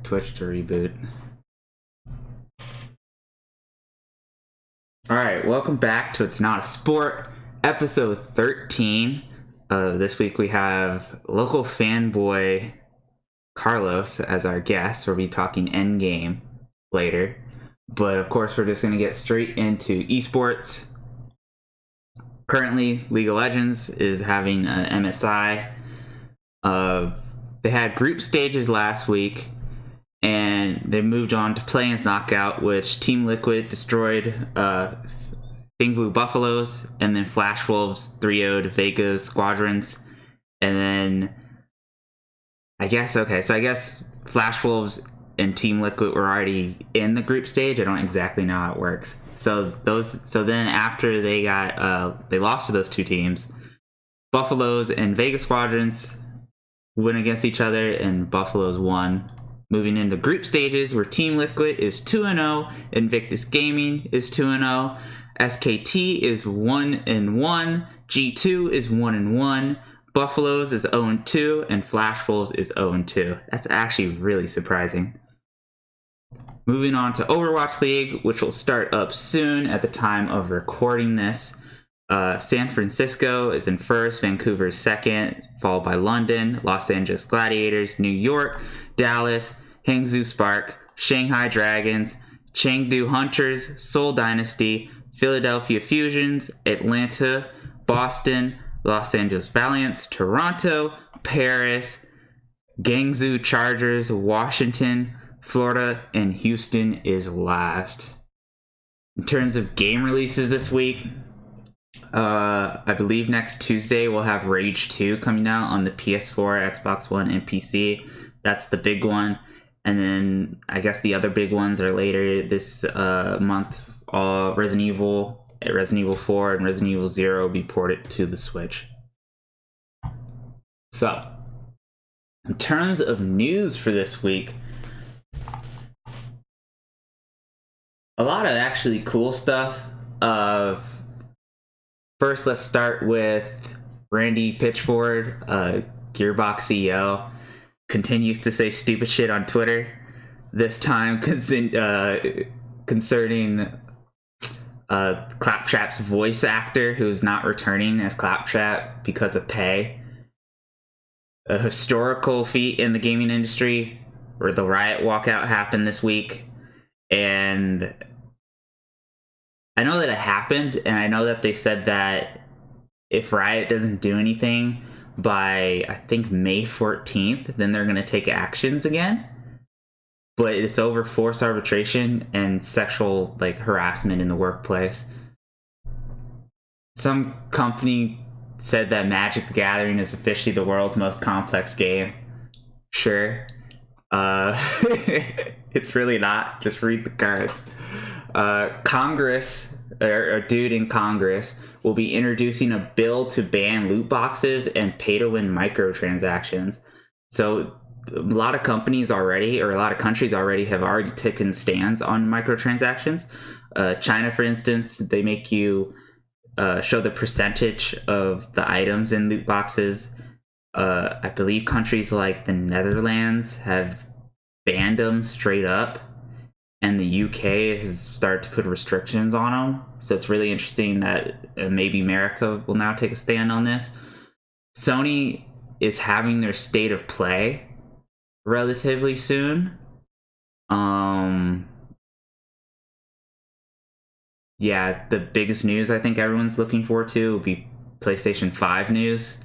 Twitch to reboot. Alright, welcome back to It's Not a Sport, episode 13. This week we have local fanboy Carlos as our guest. We'll be talking Endgame later. But of course, we're just going to get straight into esports. Currently, League of Legends is having an MSI. They had group stages last week, and they moved on to play-ins knockout, which Team Liquid destroyed Big Blue Buffaloes, and then Flash Wolves 3-0'd Vega Squadrons, and then I guess Flash Wolves and Team Liquid were already in the group stage. I don't exactly know how it works. So then after they lost to those two teams, Buffaloes and Vega Squadrons went against each other, and Buffaloes won. Moving into group stages, where Team Liquid is 2-0, Invictus Gaming is 2-0, SKT is 1-1, G2 is 1-1, Buffaloes is 0-2, and Flash Wolves is 0-2. That's actually really surprising. Moving on to Overwatch League, which will start up soon at the time of recording this. San Francisco is in first, Vancouver is second, followed by London, Los Angeles Gladiators, New York, Dallas, Hangzhou Spark, Shanghai Dragons, Chengdu Hunters, Seoul Dynasty, Philadelphia Fusions, Atlanta, Boston, Los Angeles Valiants, Toronto, Paris, Guangzhou Chargers, Washington, Florida, and Houston is last. In terms of game releases this week, I believe next Tuesday we'll have Rage 2 coming out on the PS4, Xbox One, and PC. That's the big one. And then I guess the other big ones are later this month. Resident Evil 4 and Resident Evil 0 will be ported to the Switch. So, in terms of news for this week, a lot of actually cool stuff. First, let's start with Randy Pitchford, Gearbox CEO, continues to say stupid shit on Twitter. This time concerning Claptrap's voice actor, who's not returning as Claptrap because of pay. A historical feat in the gaming industry, where the Riot walkout happened this week, and I know that it happened, and I know that they said that if Riot doesn't do anything by, I think, May 14th, then they're going to take actions again. But it's over forced arbitration and sexual harassment in the workplace. Some company said that Magic the Gathering is officially the world's most complex game. Sure. It's really not. Just read the cards. Congress, or a dude in Congress, will be introducing a bill to ban loot boxes and pay-to-win microtransactions. So a lot of companies already, or a lot of countries already, have already taken stands on microtransactions. China, for instance, they make you show the percentage of the items in loot boxes. I believe countries like the Netherlands have banned them straight up, and the UK has started to put restrictions on them. So it's really interesting that maybe America will now take a stand on this. Sony is having their state of play relatively soon. Yeah, the biggest news I think everyone's looking forward to will be PlayStation 5 news.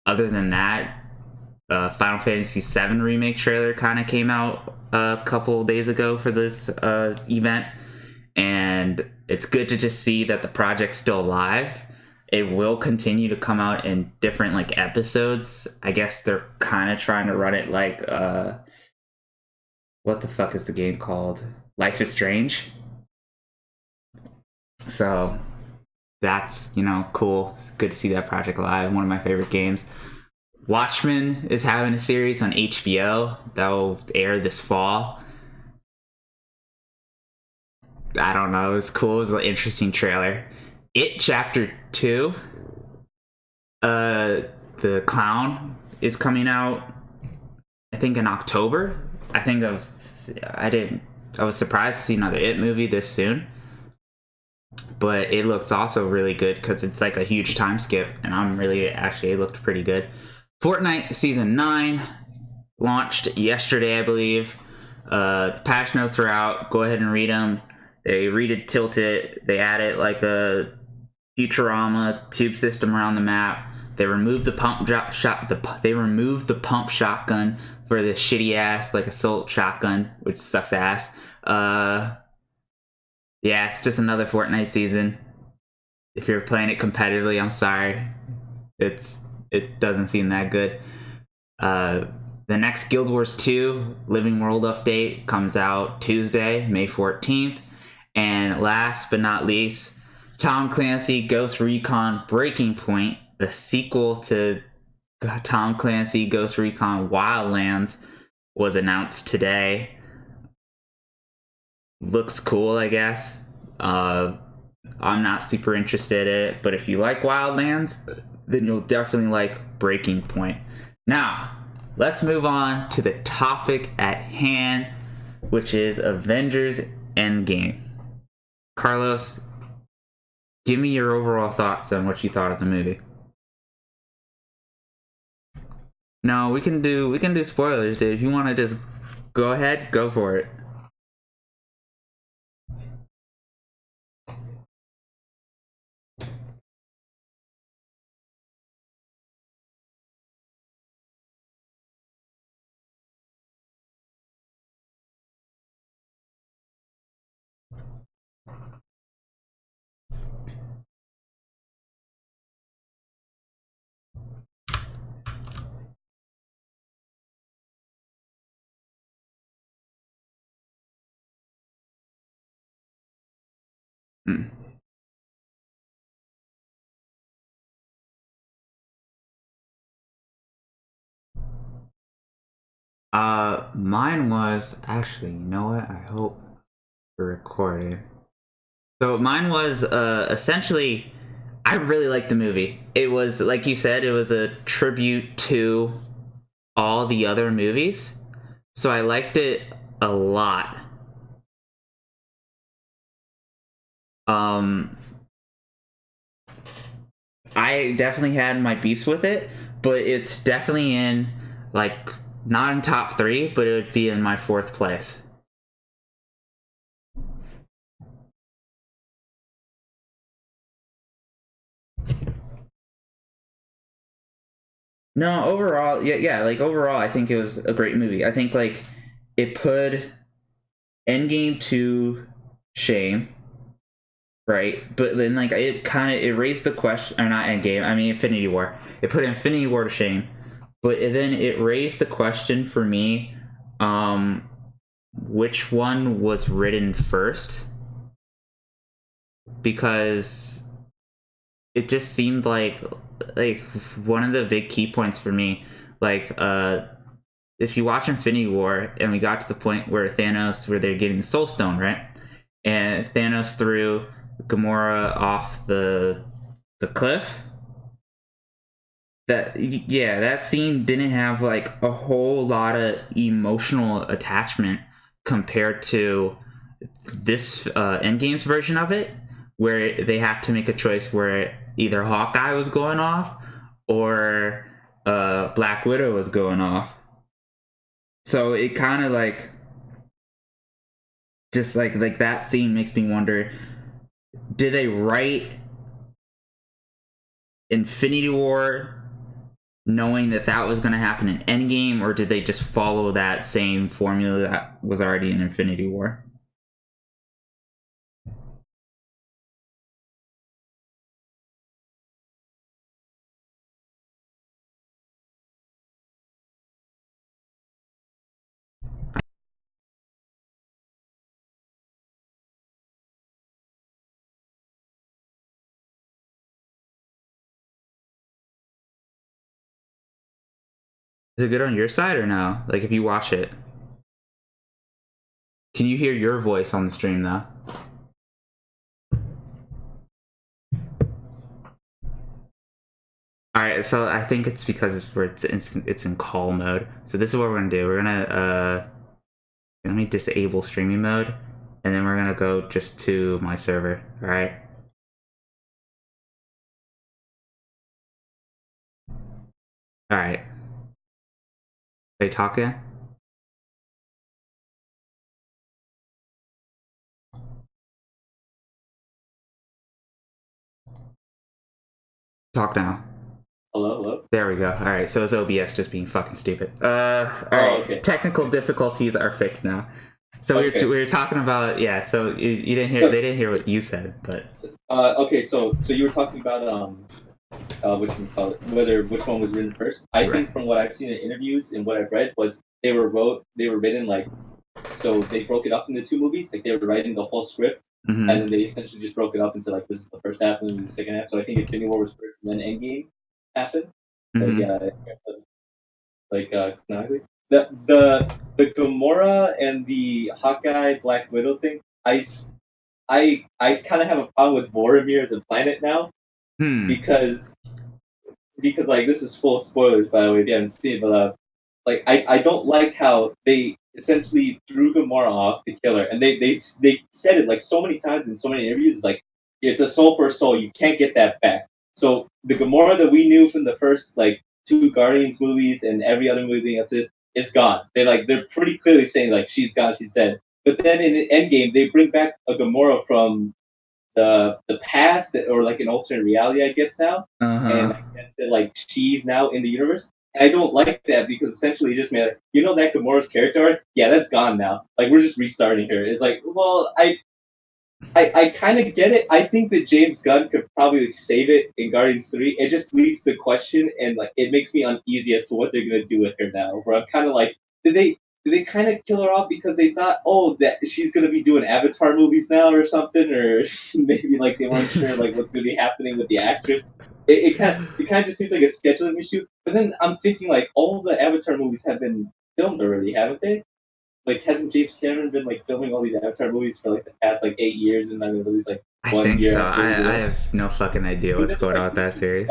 Other than that, Final Fantasy VII Remake trailer kind of came out a couple days ago for this event, and it's good to just see that the project's still alive. It will continue to come out in different episodes. I guess they're kind of trying to run it like what the fuck is the game called? Life is Strange. So that's cool. It's good to see that project live. One of my favorite games. Watchmen is having a series on HBO that will air this fall. I don't know. It was cool. It was an interesting trailer. It Chapter 2, The Clown, is coming out, I think, in October. I think I was surprised to see another It movie this soon, but it looks also really good because it's like a huge time skip, and it looked pretty good. Fortnite Season 9 launched yesterday, I believe. The patch notes are out. Go ahead and read them. They redid Tilt It. They added like a Futurama tube system around the map. They removed the They removed the pump shotgun for the shitty ass like assault shotgun, which sucks ass. Yeah, it's just another Fortnite season. If you're playing it competitively, I'm sorry. It doesn't seem that good. The next Guild Wars 2 Living World update comes out Tuesday, May 14th. And last but not least, Tom Clancy Ghost Recon Breaking Point, the sequel to Tom Clancy Ghost Recon Wildlands, was announced today. Looks cool, I guess. I'm not super interested in it, but if you like Wildlands, then you'll definitely like Breaking Point. Now, let's move on to the topic at hand, which is Avengers Endgame. Carlos, give me your overall thoughts on what you thought of the movie. No, we can do spoilers, dude. If you want to just go ahead, go for it. Hmm. Mine was actually, you know what? I hope we're recording. So mine was essentially, I really liked the movie. It was like you said, it was a tribute to all the other movies, so I liked it a lot. Um, I definitely had my beefs with it, but it's definitely in like not in top three, but it would be in my fourth place. No, overall, yeah, like overall, I think it was a great movie. I think like it put Endgame to shame, right? But then like it raised the question, or not Endgame, I mean Infinity War. It put Infinity War to shame, but then it raised the question for me, um, which one was written first? Because it just seemed like one of the big key points for me, like if you watch Infinity War and we got to the point where they're getting the Soul Stone, right? And Thanos threw Gamora off the cliff. That scene didn't have like a whole lot of emotional attachment compared to this Endgame's version of it, where they have to make a choice where either Hawkeye was going off or Black Widow was going off. So it kind of like just like that scene makes me wonder: did they write Infinity War knowing that that was going to happen in Endgame, or did they just follow that same formula that was already in Infinity War? Is it good on your side or no? Like if you watch it, can you hear your voice on the stream though? All right, so I think it's because it's in call mode. So this is what we're gonna do. We're gonna Let me disable streaming mode, and then we're gonna go just to my server. All right. All right. They talking? Talk now. Hello. There we go. All right. So it's OBS just being fucking stupid. All right. Okay. Technical difficulties are fixed now. So Okay. we were talking about So you didn't hear. They didn't hear what you said, but. Okay. So you were talking about which one call it, which one was written first. I think from what I've seen in interviews and what I've read was they were written like, so they broke it up into two movies. Like they were writing the whole script, Mm-hmm. and then they essentially just broke it up into like, this is the first half and then the second half. So I think Infinity War was first, and then Endgame happened. Mm-hmm. Canonically. The Gamora and the Hawkeye Black Widow thing. I kind of have a problem with Boromir as a planet now because like, this is full spoilers, by the way, if you haven't seen it, but like I don't like how they essentially threw Gamora off to kill her, and they said it like so many times in so many interviews. It's like, it's a soul for a soul, you can't get that back. So the Gamora that we knew from the first like two Guardians movies and every other movie up to this is gone. They're pretty clearly saying like, she's gone, she's dead. But then in Endgame, they bring back a Gamora from the past, or like an alternate reality, I guess now, and I guess that like she's now in the universe. And I don't like that because essentially it just made like, that Gamora's character arc, yeah, that's gone now. Like, we're just restarting her. It's like, well, I kind of get it. I think that James Gunn could probably save it in Guardians 3. It just leaves the question, and like it makes me uneasy as to what they're gonna do with her now. Where I'm kind of like, did they kind of kill her off because they thought, oh, that she's gonna be doing Avatar movies now or something, or maybe like they weren't sure like what's gonna be happening with the actress. It kind of just seems like a scheduling issue. But then I'm thinking like, all the Avatar movies have been filmed already, haven't they? Like, hasn't James Cameron been like filming all these Avatar movies for like the past like 8 years, and then release like I 1 year so. after? I have no fucking idea what's going on with that series.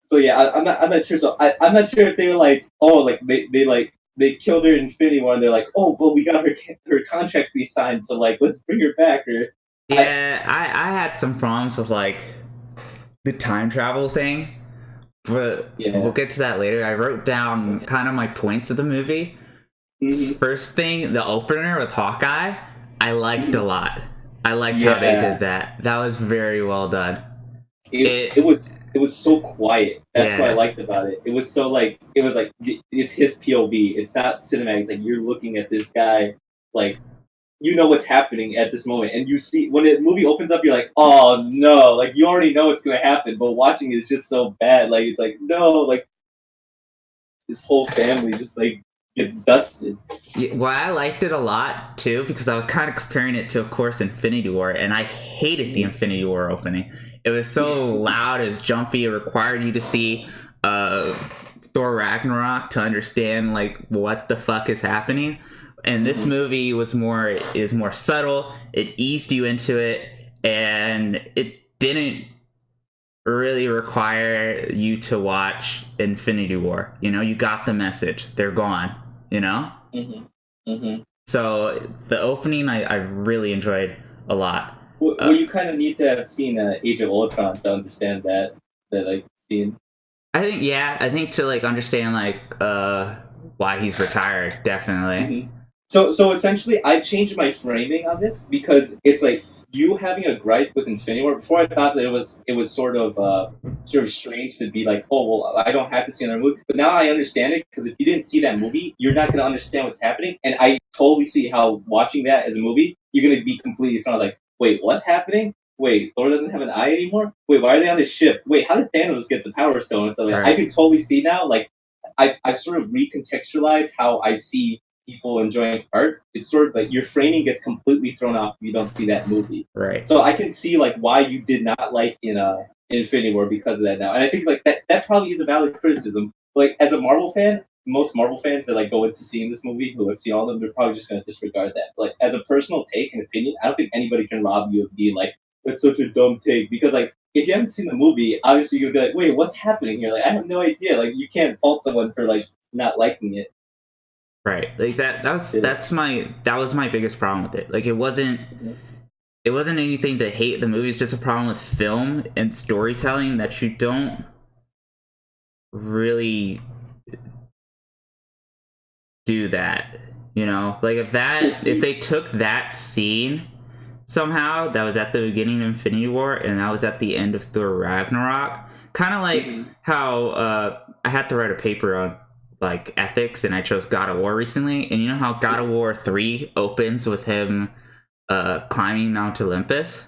So yeah, I'm not sure. So I'm not sure if they were like, oh, like they killed her in Infinity War, and they're like, oh, well, we got her contract re-signed, so like, let's bring her back. Or yeah, I had some problems with like the time travel thing, but we'll get to that later. I wrote down kind of my points of the movie. First thing, the opener with Hawkeye, I liked a lot. I liked how they did that. That was very well done. It was so quiet. That's what I liked about it. It was so like, it's his POV. It's not cinematic. It's like, you're looking at this guy, like, you know what's happening at this moment, and you see when the movie opens up, you're like, oh no, like you already know what's gonna happen, but watching it is just so bad. Like, it's like, no, like this whole family just like gets dusted. Yeah, well, I liked it a lot too because I was kind of comparing it to, of course, Infinity War, and I hated the Infinity War opening. It was so loud, it was jumpy, it required you to see Thor Ragnarok to understand like what the fuck is happening. And this movie is more subtle. It eased you into it, and it didn't really require you to watch Infinity War. You know, you got the message. They're gone. You know. So the opening, I really enjoyed a lot. Well, you kind of need to have seen Age of Ultron to understand that like scene. I think to like understand like why he's retired, definitely. So essentially, I changed my framing on this because it's like, you having a gripe with Infinity War. Before, I thought that it was sort of strange to be like, oh, well, I don't have to see another movie. But now I understand it, because if you didn't see that movie, you're not going to understand what's happening. And I totally see how watching that as a movie, you're going to be completely thrown, like, wait, what's happening? Wait, Thor doesn't have an eye anymore? Wait, why are they on this ship? Wait, how did Thanos get the Power Stone? And so like, I can totally see now, like, I sort of recontextualized how I see people enjoying art. It's sort of like your framing gets completely thrown off if you don't see that movie. Right. So I can see like why you did not like in Infinity War because of that now. And I think like that probably is a valid criticism. Like, as a Marvel fan, most Marvel fans that like go into seeing this movie, who have seen all of them, they're probably just gonna disregard that. But like, as a personal take and opinion, I don't think anybody can rob you of being like, that's such a dumb take. Because like, if you haven't seen the movie, obviously you'll be like, wait, what's happening here? Like, I have no idea. Like, you can't fault someone for like not liking it. Right. Like that was my biggest problem with it. Like it wasn't anything to hate the movie. It's just a problem with film and storytelling that you don't really do that. You know, like if they took that scene somehow that was at the beginning of Infinity War and that was at the end of Thor Ragnarok, kind of like how I had to write a paper on like ethics and I chose God of War recently, and you know how God of War 3 opens with him climbing Mount Olympus,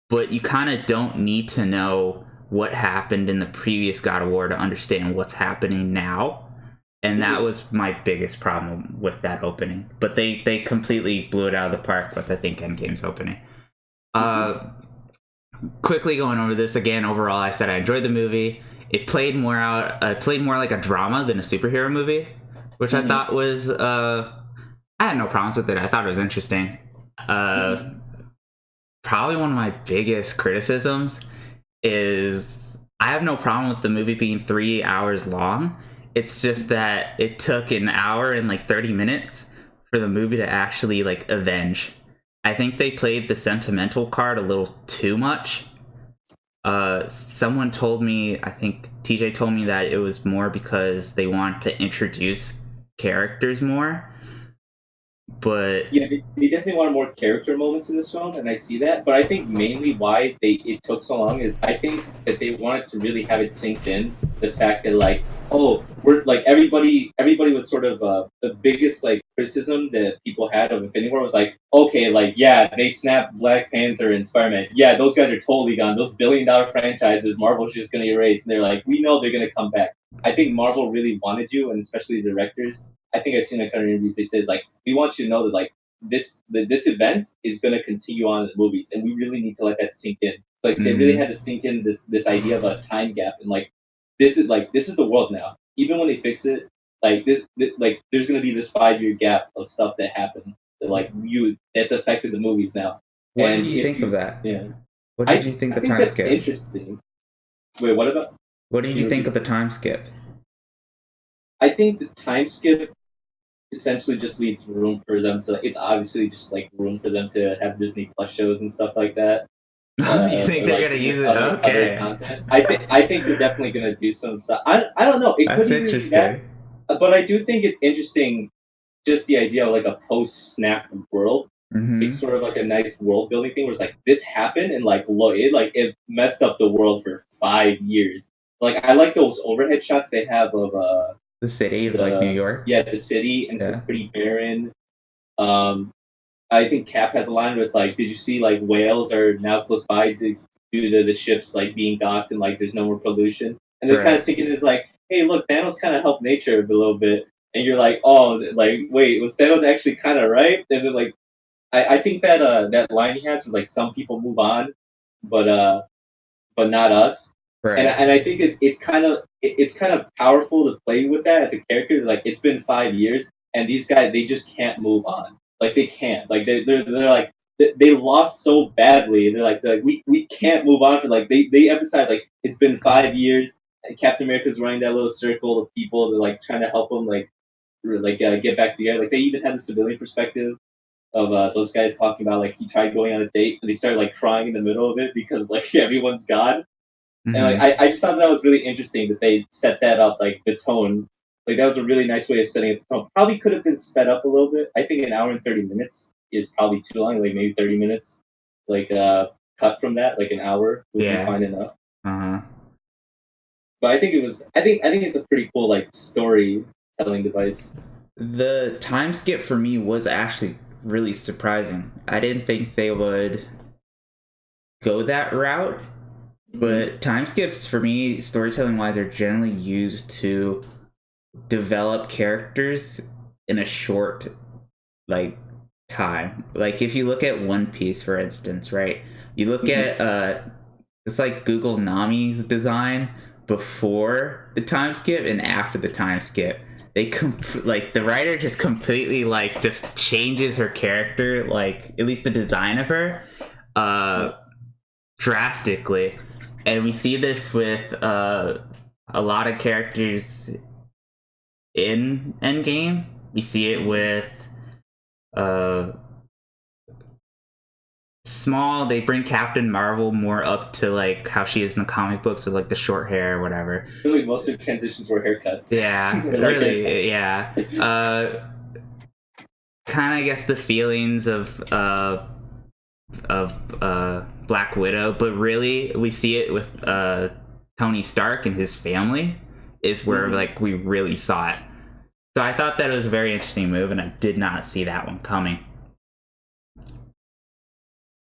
but you kind of don't need to know what happened in the previous God of War to understand what's happening now. And that was my biggest problem with that opening. But they completely blew it out of the park with, I think, Endgame's opening. Quickly going over this again, overall, I said I enjoyed the movie. It played more like a drama than a superhero movie, which I thought was I had no problems with it. I thought it was interesting. Probably one of my biggest criticisms is I have no problem with the movie being 3 hours long. It's just that it took an hour and like 30 minutes for the movie to actually like avenge. I think they played the sentimental card a little too much. Someone told me, I think TJ told me that it was more because they wanted to introduce characters more. But yeah, they definitely wanted more character moments in this film, and I see that. But I think mainly why it took so long is I think that they wanted to really have it sink in the fact that like, oh, we're like everybody was sort of the biggest like criticism that people had of Infinity War was like, okay, like yeah, they snapped Black Panther and Spider Man, yeah, those guys are totally gone. Those $1 billion franchises, Marvel's just gonna erase, and they're like, we know they're gonna come back. I think Marvel really wanted you, and especially the directors. I think I've seen a couple of interviews. They say like, we want you to know that like this event is going to continue on in the movies, and we really need to let that sink in. Like they really had to sink in this idea of a time gap, and like this is the world now. Even when they fix it, like like there's going to be this 5 year gap of stuff that happened that like that's affected the movies now. What did you think of that? Yeah, What did you think I the think time that's skip? interesting. Wait, what about? What did you think of the time skip? I think the time skip essentially just leaves room for them to. It's obviously just like room for them to have Disney Plus shows and stuff like that. You think they're gonna use it? Okay. Other content. I think they're definitely gonna do some stuff. I don't know. It could even be that, but I do think it's interesting. Just the idea of like a post snap world. It's sort of like a nice world building thing where it's like this happened and like look it messed up the world for 5 years. Like I like those overhead shots they have of the city of like New York. Yeah, the city, and it's like pretty barren. I think Cap has a line where it's like, "Did you see like whales are now close by due to the ships like being docked and like there's no more pollution?" And they're kind of thinking it's like, "Hey, look, Thanos kind of helped nature a little bit," and you're like, "Oh, like wait, was Thanos actually kind of right?" And then like, I think that that line he has was like, "Some people move on, but but not us." Right. And I think it's kind of powerful to play with that as a character. Like it's been 5 years, and these guys they just can't move on. Like they can't. Like they're like they lost so badly. They're like we can't move on. For like they emphasize like it's been 5 years. And Captain America's running that little circle of people. They're like trying to help him get back together. Like they even had the civilian perspective of those guys talking about like he tried going on a date and they started like crying in the middle of it because like everyone's gone. And like I just thought that was really interesting that they set that up, like the tone. Like that was a really nice way of setting up the tone. Probably could have been sped up a little bit. I think an hour and 30 minutes is probably too long. Like maybe 30 minutes, like cut from that, like an hour would be fine enough. But I think it was. I think it's a pretty cool like storytelling device. The time skip for me was actually really surprising. I didn't think they would go that route. But time skips for me, storytelling wise, are generally used to develop characters in a short like time. Like if you look at One Piece, for instance, right? You look at it's like Google Nami's design before the time skip and after the time skip. They like the writer just completely like just changes her character, like at least the design of her, drastically. And we see this with a lot of characters in Endgame. We see it with uh small. They bring Captain Marvel more up to like how she is in the comic books with like the short hair or whatever. I feel like most of the transitions were haircuts. Yeah, Like really, yeah. Kind of gets the feelings of Black Widow, but really we see it with Tony Stark and his family is where like we really saw it. So I thought that it was a very interesting move, and I did not see that one coming.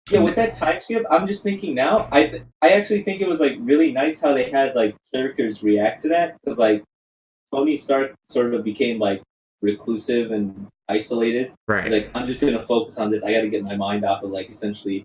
Yeah, with that time skip, I'm just thinking now. I actually think it was like really nice how they had like characters react to that because like Tony Stark sort of became like reclusive and isolated. Right. He's like, I'm just gonna focus on this. I got to get my mind off of like essentially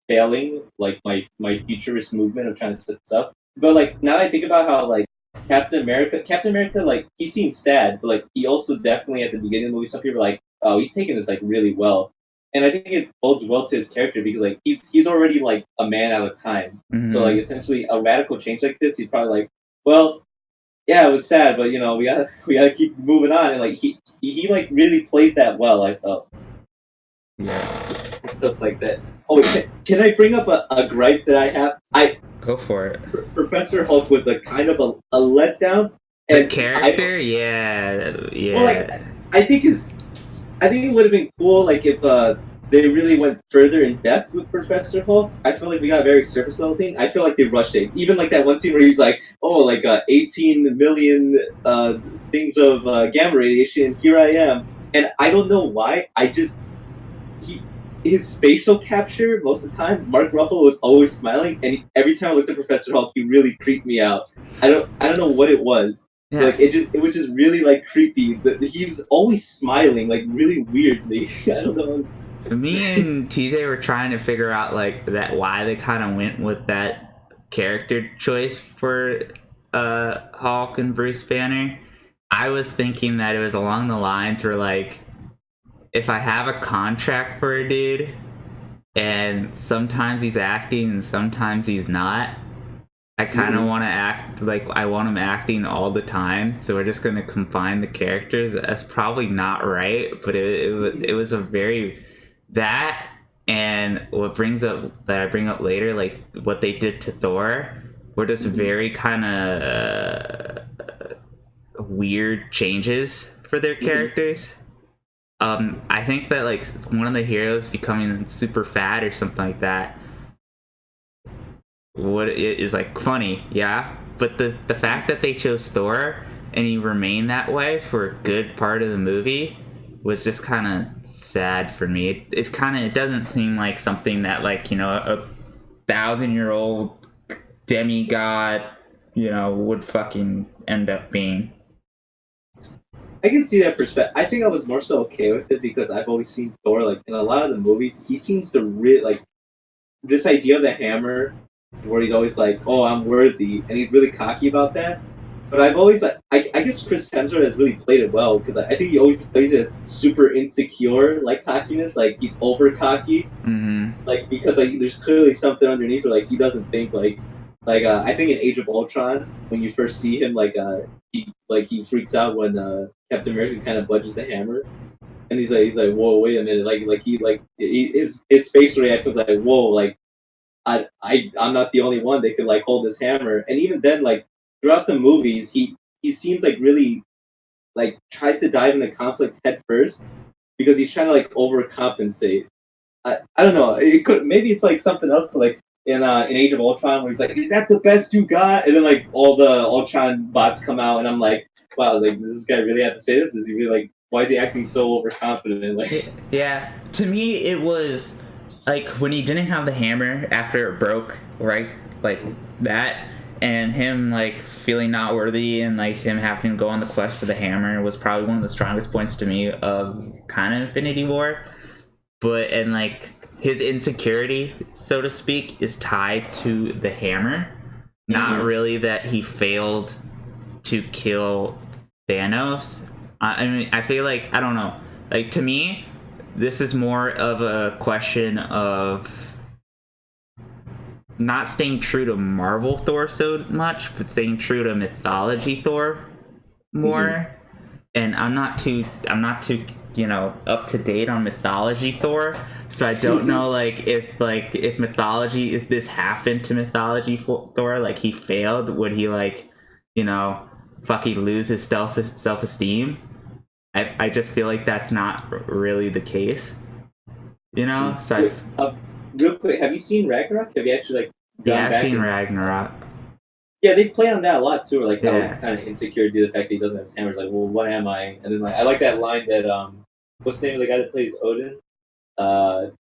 failing like my futurist movement of trying to set this up. But like now that I think about how like Captain America, like he seems sad, but like he also definitely at the beginning of the movie, some people are like, oh, he's taking this like really well, and I think it bodes well to his character because like he's already like a man out of time. So like essentially a radical change like this, he's probably like, well, yeah, it was sad, but you know we gotta keep moving on, and like he like really plays that well. I felt. Yeah. Stuff like that. Oh, can I bring up a gripe that I have? Go for it. Professor Hulk was a kind of a letdown. The character, yeah. Well, like I think it would have been cool like if they really went further in depth with Professor Hulk. I feel like we got a very surface level thing. I feel like they rushed it. Even like that one scene where he's like, "Oh, like 18 million things of gamma radiation. Here I am," and I don't know why. His facial capture most of the time, Mark Ruffalo was always smiling, and every time I looked at Professor Hulk, he really creeped me out. I don't know what it was. Yeah. Like it was just really like creepy. He was always smiling, like really weirdly. I don't know. Me and TJ were trying to figure out like that why they kind of went with that character choice for Hulk and Bruce Banner. I was thinking that it was along the lines where like if I have a contract for a dude and sometimes he's acting and sometimes he's not, I kind of want to act like I want him acting all the time, so we're just going to combine the characters. That's probably not right, but it was a very that, and what brings up that I bring up later, like what they did to Thor, were just very kind of weird changes for their characters. I think that like one of the heroes becoming super fat or something like that, what it is like funny, yeah. But the fact that they chose Thor and he remained that way for a good part of the movie was just kind of sad for me. It doesn't seem like something that like a 1,000-year-old demigod would fucking end up being. I can see that perspective. I think I was more so okay with it because I've always seen Thor like in a lot of the movies. He seems to really like this idea of the hammer, where he's always like, "Oh, I'm worthy," and he's really cocky about that. But I've always like, I guess Chris Hemsworth has really played it well because I think he always plays it as super insecure, like cockiness, like he's over cocky, like because like there's clearly something underneath, where like he doesn't think like I think in Age of Ultron when you first see him he freaks out when Captain America kind of budges the hammer, and he's like whoa, wait a minute, his facial reaction is like whoa, like I'm not the only one that could like hold this hammer, and even then like throughout the movies he seems like really like tries to dive into conflict head first because he's trying to like overcompensate. I don't know. It could maybe it's like something else, but like in Age of Ultron, where he's like, "Is that the best you got?" And then like all the Ultron bots come out, and I'm like, "Wow, like does this guy really have to say this? Is he really like? Why is he acting so overconfident?" Like, yeah, to me it was like when he didn't have the hammer after it broke, right? Like that, and him like feeling not worthy, and like him having to go on the quest for the hammer was probably one of the strongest points to me of kind of Infinity War. But and like his insecurity, so to speak, is tied to the hammer. Not really that he failed to kill Thanos. I mean, I feel like, I don't know. Like, to me, this is more of a question of not staying true to Marvel Thor so much, but staying true to mythology Thor more. and I'm not too up to date on mythology Thor, so I don't know if mythology is this happened to mythology Thor, like he failed, would he you know fucking lose his self-esteem? I just feel like that's not really the case, so Wait, real quick, have you seen Ragnarok? Have you actually yeah, gone I've back seen and Ragnarok. yeah, they play on that a lot too, or how he's Yeah. kind of insecure due to the fact that he doesn't have his hammers. Like, well, what am I? And then I like that line that what's the name of the guy that plays Odin? I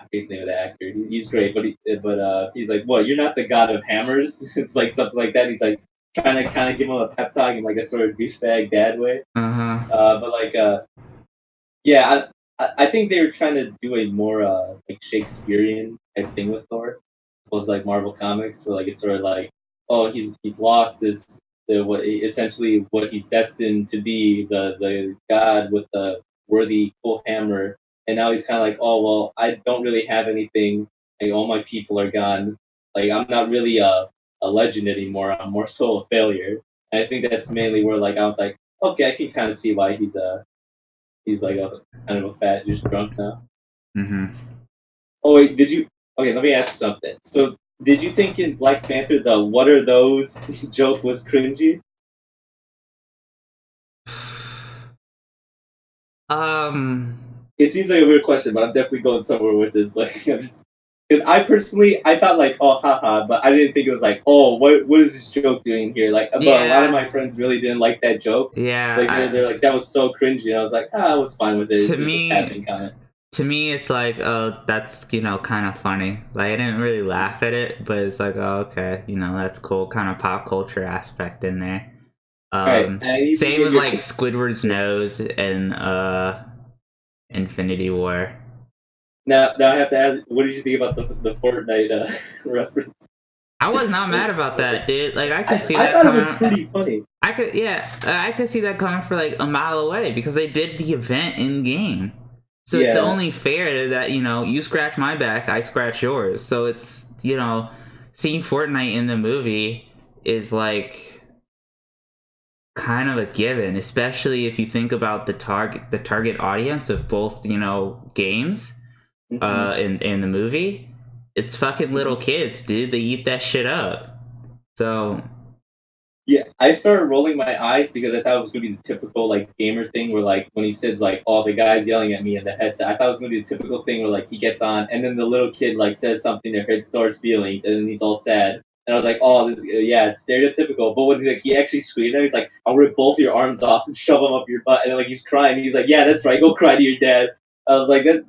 forget the name of the actor. He's great, but he's like, what? You're not the god of hammers. It's like something like that. He's like trying to kind of give him a pep talk in a sort of douchebag dad way. But yeah, I think they were trying to do a more Shakespearean type thing with Thor, as opposed to Marvel comics, where it's sort of oh, he's lost what essentially what he's destined to be, the god with the worthy full hammer, and now he's kind of oh well, I don't really have anything. All my people are gone. I'm not really a legend anymore. I'm more so a failure. And I think that's mainly where I was okay, I can kind of see why he's a kind of a fat, just drunk now. Mm-hmm. Oh wait, did you? Okay, let me ask you something. So, did you think in Black Panther the "What are those" joke was cringy? um It seems like a weird question, but I'm definitely going somewhere with this. I'm just because I personally I thought oh haha, but I didn't think it was oh what is this joke doing here? But a lot of yeah my friends really didn't like that joke. They're yeah that was so cringy. And I was I was fine with it. to It's just a passing me comment. to me it's oh, that's kind of funny. I didn't really laugh at it, but it's oh, okay, that's cool, kind of pop culture aspect in there. All right, I need to Same get with your Squidward's nose and Infinity War. now I have to ask, what did you think about the Fortnite reference? I was not mad about that, dude. I could see I that thought it was coming. pretty funny. I could see that coming for a mile away, because they did the event in game. So it's Yeah, only fair that you scratch my back, I scratch yours. So it's seeing Fortnite in the movie is kind of a given, especially if you think about the target audience of both games hmm in the movie. It's fucking little kids, dude. They eat that shit up. So yeah. I started rolling my eyes because I thought it was gonna be the typical gamer thing where when he says "oh, the guy's yelling at me" in the headset. I thought it was gonna be the typical thing where he gets on and then the little kid says something that hurts Thor's feelings and then he's all sad. And I was oh, this yeah, it's stereotypical. But when he actually screamed at him, he's "I'll rip both your arms off and shove them up your butt." And then he's crying. He's "Yeah, that's right. Go cry to your dad." I was that.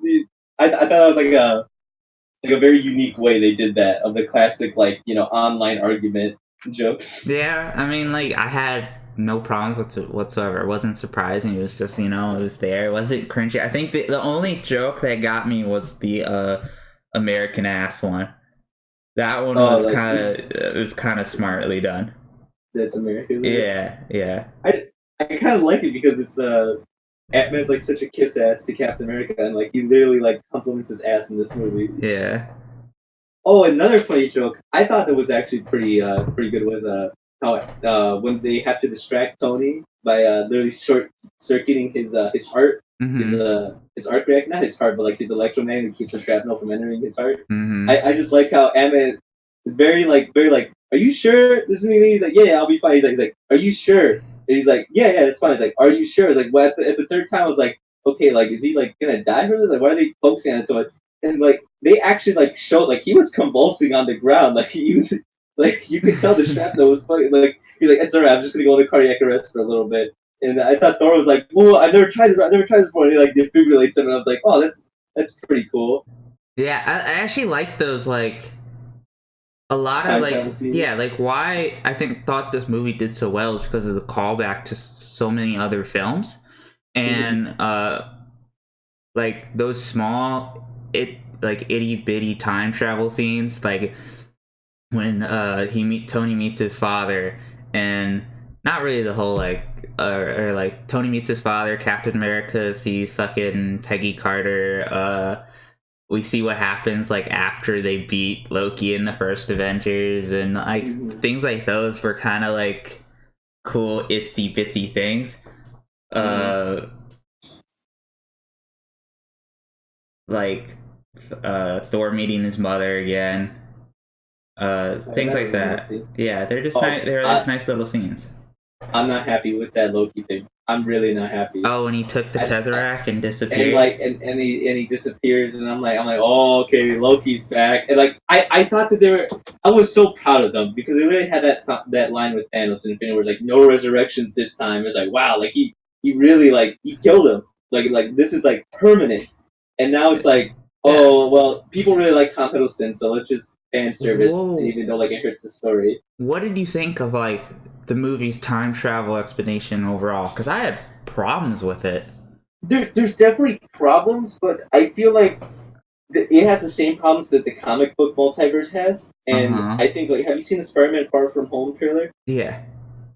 I thought that was a very unique way they did that of the classic online argument jokes. yeah, I mean, I had no problems with it whatsoever. It wasn't surprising. It was just it was there. It wasn't cringy. I think the only joke that got me was the American ass one. That one Oh, was kind of smartly done. that's American. Yeah, yeah, I kind of like it because it's Ant-Man's such a kiss ass to Captain America, and he literally compliments his ass in this movie. yeah. Oh, another funny joke I thought that was actually pretty good was how when they have to distract Tony by literally short circuiting his heart, Mm-hmm. his arc reactor, not his heart, but his electromagnet keeps the shrapnel from entering his heart. Mm-hmm. I just like how Ant-Man is very are you sure this is me? He's yeah, I'll be fine. He's like, are you sure? And he's yeah, it's fine. He's are you sure? It's well, at the third time I was okay, is he gonna die from this? Why are they focusing on it so much? And they actually showed he was convulsing on the ground, he was you could tell the shrapnel was fucking he's it's alright, I'm just gonna go into cardiac arrest for a little bit. And I thought Thor was well, I've never tried this before. And he defibrillates him, and I was oh, that's pretty cool. Yeah, I actually like those a lot of Time travel scene. yeah, why I thought this movie did so well is because of the callback to so many other films, and those small itty bitty time travel scenes, when Tony meets his father, and not really the whole or Tony meets his father, Captain America sees fucking Peggy Carter, we see what happens after they beat Loki in the first Avengers, and things like those were kind of cool itsy bitsy things. uh, like Thor meeting his mother again, things That like was that. interesting. Yeah, they're just Oh, nice. They're just nice little scenes. I'm not happy with that Loki thing. I'm really not happy. Oh, when he took the Tesseract and and disappeared. like and he disappears, and I'm like, oh, okay, Loki's back. And like I thought that they were. I was so proud of them because they really had that line with Thanos in Infinity War, like no resurrections this time. It's like, wow, like he really, like, he killed him. Like this is like permanent. And now it's like, Yeah. oh well, people really like Tom Hiddleston, so let's just fan service, Whoa. even though like it hurts the story. What did you think of like the movie's time travel explanation overall? Because I had problems with it. There's definitely problems, but I feel like it has the same problems that the comic book multiverse has. And Uh-huh. I think, like, have you seen the Spider-Man Far From Home trailer? Yeah.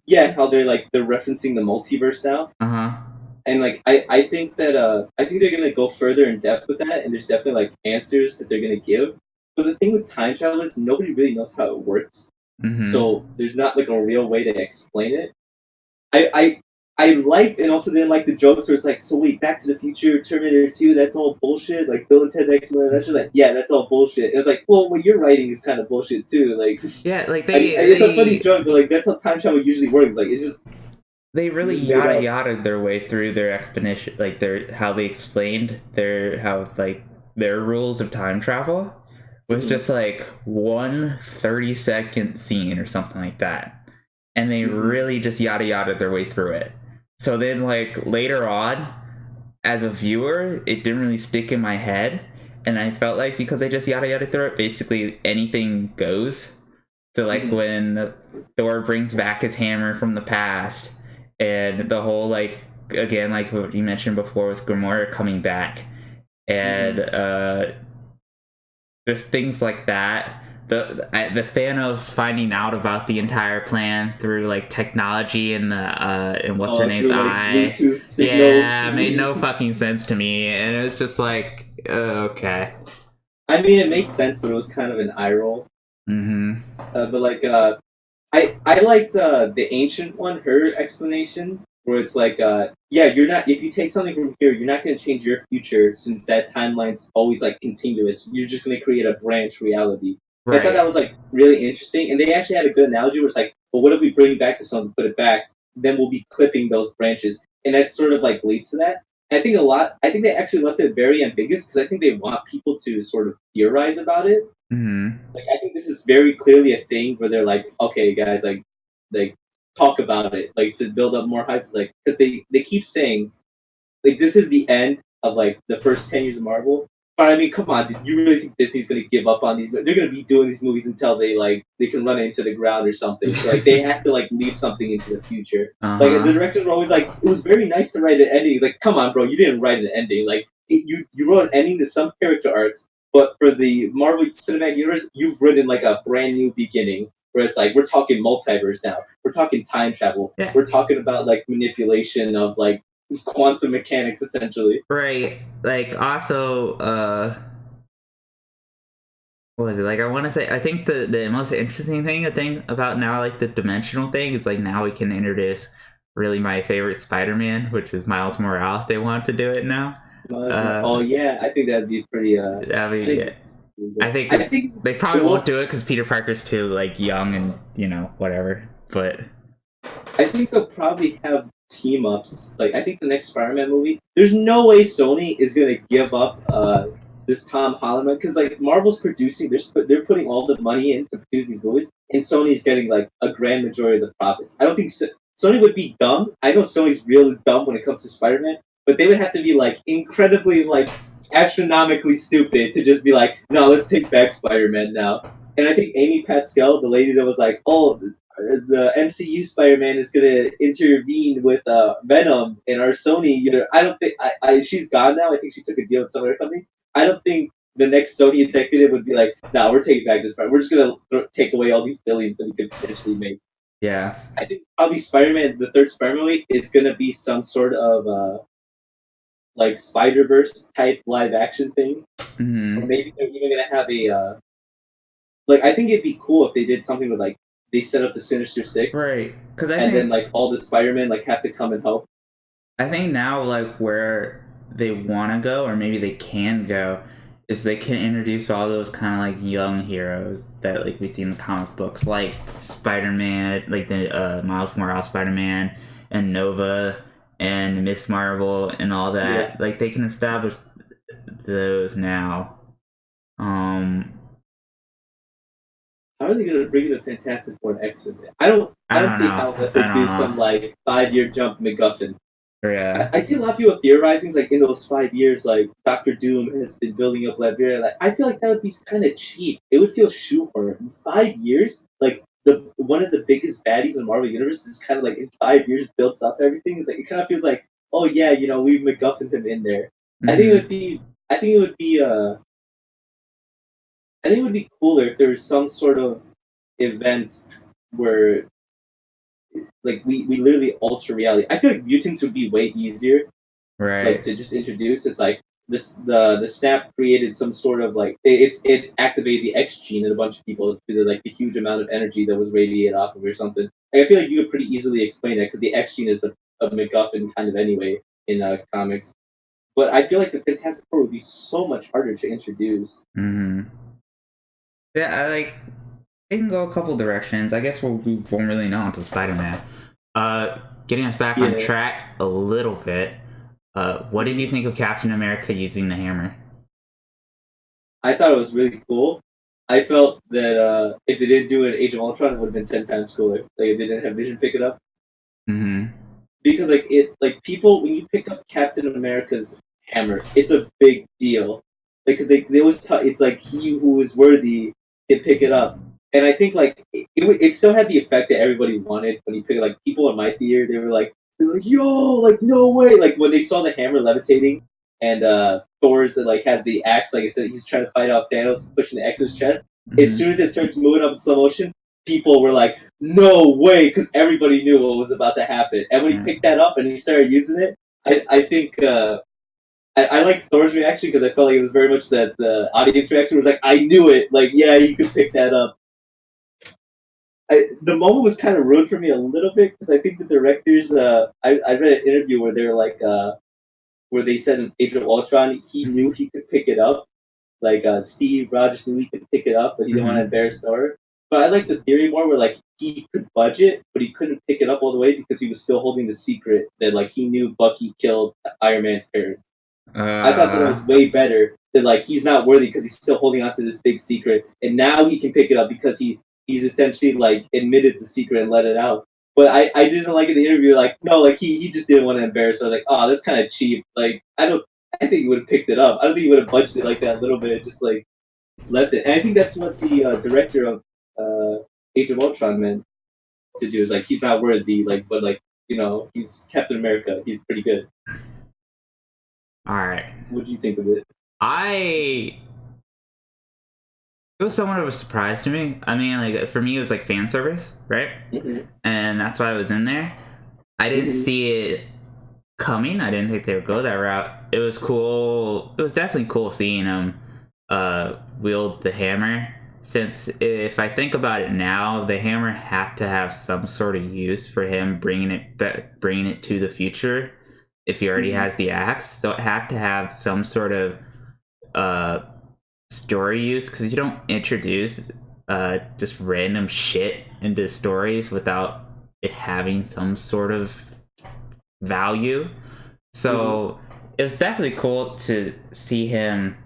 Yeah, how they're referencing the multiverse now. Uh-huh. And like I think that I think they're gonna go further in depth with that, and there's definitely like answers that they're gonna give. But the thing with time travel is nobody really knows how it works, Mm-hmm. so there's not like a real way to explain it. I liked and also didn't like the jokes where it's like, so wait, Back to the Future, Terminator 2, that's all bullshit. Like Bill and Ted's Excellent Adventure, like, yeah, that's all bullshit. It was like, well, what you're writing is kind of bullshit too. Like, Yeah, like it's a funny joke, but like that's how time travel usually works. Like they it's really just made yada up. yada their way through their explanation, like their how they explained their rules of time travel was Mm-hmm. just like 1 30-second scene or something like that, and they Mm-hmm. really just yada yada their way through it. So then, like later on, as a viewer, it didn't really stick in my head, and I felt like because they just yada yada through it, basically anything goes. So like Mm-hmm. when Thor brings back his hammer from the past, and the whole like again like what you mentioned before with Gamora coming back, and Mm-hmm. just things like that. The Thanos finding out about the entire plan through like technology and the and what's her name's Through like eye. Bluetooth signals. Yeah, made no fucking sense to me, and it was just like okay. I mean, it made sense, but it was kind of an eye roll. Mm-hmm. But like, I liked the ancient one, her explanation, where it's like, yeah, you're not, if you take something from here, you're not going to change your future since that timeline's always like continuous. You're just going to create a branch reality. And I thought Right. that was like really interesting, and they actually had a good analogy where it's like, well, what if we bring back to something, put it back, then we'll be clipping those branches, and that sort of like leads to that. And I think a lot. I think they actually left it very ambiguous because I think they want people to sort of theorize about it. Mm-hmm. Like I think this is very clearly a thing where they're like, okay, guys, like talk about it, like to build up more hype. It's like because they keep saying like this is the end of like the first 10 years of Marvel. But I mean, come on, did you really think Disney's gonna give up on these? They're gonna be doing these movies until they can run it into the ground or something. So like they have to like leave something into the future. Like the Uh-huh. directors were always like, it was very nice to write an ending. It's like, come on, bro, you didn't write an ending. Like you wrote an ending to some character arcs, but for the Marvel Cinematic Universe, you've written like a brand new beginning where it's like we're talking multiverse now. We're talking time travel. Yeah. We're talking about like manipulation of like quantum mechanics essentially. Right. Like also what was it? Like I want to say I think the most interesting thing I think about now like the dimensional thing is like now we can introduce really my favorite Spider-Man, which is Miles Morales. They want to do it now. Oh Uh yeah, I think that'd be pretty. I I think mean I think I it's think they it probably won't will. do it cuz Peter Parker's too like young and whatever. But I think they'll probably have team ups. Like I think the next Spider-Man movie. There's no way Sony is gonna give up this Tom Holland because like Marvel's producing. They're putting all the money in to produce these movies, and Sony's getting like a grand majority of the profits. I don't think Sony would be dumb. I know Sony's really dumb when it comes to Spider-Man, but they would have to be like incredibly like astronomically stupid to just be like, no, let's take back Spider-Man now. And I think Amy Pascal, the lady that was like, oh, the MCU Spider-Man is gonna intervene with Venom in our Sony. I don't think she's gone now. I think she took a deal with some other company. I don't think the next Sony executive would be like, "No, we're taking back this Spider. We're just gonna take away all these billions that we could potentially make." yeah. I think probably Spider-Man, the third Spider-Man movie, is gonna be some sort of like Spider-Verse type live action thing, or Mhm. maybe they're even gonna have a like. I think it'd be cool if they did something with like they set up the Sinister Six Right. Cuz I and then think like all the Spider-Man like have to come and help. I think now, like, where they want to go, or maybe they can go, is they can introduce all those kind of like young heroes that like we see in the comic books, like Spider-Man, like the Miles Morales Spider-Man, and Nova, and Miss Marvel, and all Yeah. that. Like they can establish those now. Um, How are they gonna bring the Fantastic Four and X-Men? I don't. I I don't don't see know. how unless I they do don't some know. like 5-year jump MacGuffin. Yeah. I see a lot of people theorizing like in those 5 years, like Doctor Doom has been building up Latveria. Like I feel like that would be kind of cheap. It would feel shoehorned. In 5 years, like the one of the biggest baddies in the Marvel universe is kind of like in 5 years builds up everything. It's like it kind of feels like, oh yeah, we've MacGuffined him in there. I think it would Mm-hmm. be. I think it would be. I think it would be cooler if there was some sort of event where like we literally alter reality. I feel like mutants would be way easier like Right. to just introduce. It's like this the snap created some sort of like it's activated the X gene in a bunch of people because of like the huge amount of energy that was radiated off of it or something. Like, I feel like you could pretty easily explain that because the X gene is a MacGuffin kind of anyway in comics. But I feel like the Fantastic Four would be so much harder to introduce. Mm-hmm. Yeah, I like. It can go a couple directions. I guess we won't really know until Spider-Man. Getting us back on Yeah. track a little bit. What did you Mhm. think of Captain America using the hammer? I thought it was really cool. I felt that if they didn't do it in Age of Ultron, it would have been 10 times cooler. Like if they didn't have Vision pick it up, Mm-hmm. because like people when you pick up Captain America's hammer, it's a big deal. Because they always it's like he who is worthy can pick it up, and I think like it still had the effect that everybody wanted when you pick it. Like people in my theater, they're like yo, like no way, like when they saw the hammer levitating and Thor's like has the axe, like I said, he's trying to fight off Thanos, pushing the axe to his chest. As soon Mm-hmm. as it starts moving up in slow motion, people were like, no way, because everybody knew what was about to happen. And when he Yeah. picked that up and he started using it, I think I like Thor's reaction because I felt like it was very much that the audience reaction was like, I knew it. Like, yeah, you could pick that up. The moment was kind of ruined for me a little bit because I think the directors, I read an interview where they were like, where they said in Age of Ultron, he knew he could pick it up. Like Steve Rogers knew he could pick it up, but he didn't want to Mm-hmm. embarrass Thor. But I like the theory more where like he could budget, but he couldn't pick it up all the way because he was still holding the secret that like he knew Bucky killed Iron Man's parents. I thought that was Uh. way better than like he's not worthy because he's still holding on to this big secret, and now he can pick it up because he's essentially like admitted the secret and let it out. But I didn't like in the interview like no like he just didn't want to embarrass her like oh that's kind of cheap like I think he would have picked it up. I don't think he would have budged it like that a little bit just like left it. And I think that's what the director of Age of Ultron meant to do is like he's not worthy like but like he's Captain America, he's pretty good. All right. What do you think of it? I. It was somewhat of a surprise to me. I mean, like for me, it was like fan service, right? Mm-hmm. And that's why I was in there. I didn't Mm-hmm. see it coming. I didn't think they would go that route. It was cool. It was definitely cool seeing him wield the hammer. Since if I think about it now, the hammer had to have some sort of use for him bringing it to the future. If he already Mm-hmm. has the axe, so it had to have some sort of uh, story use because you don't introduce just random shit into stories without it having some sort of value. Mm-hmm. So it was definitely cool to see him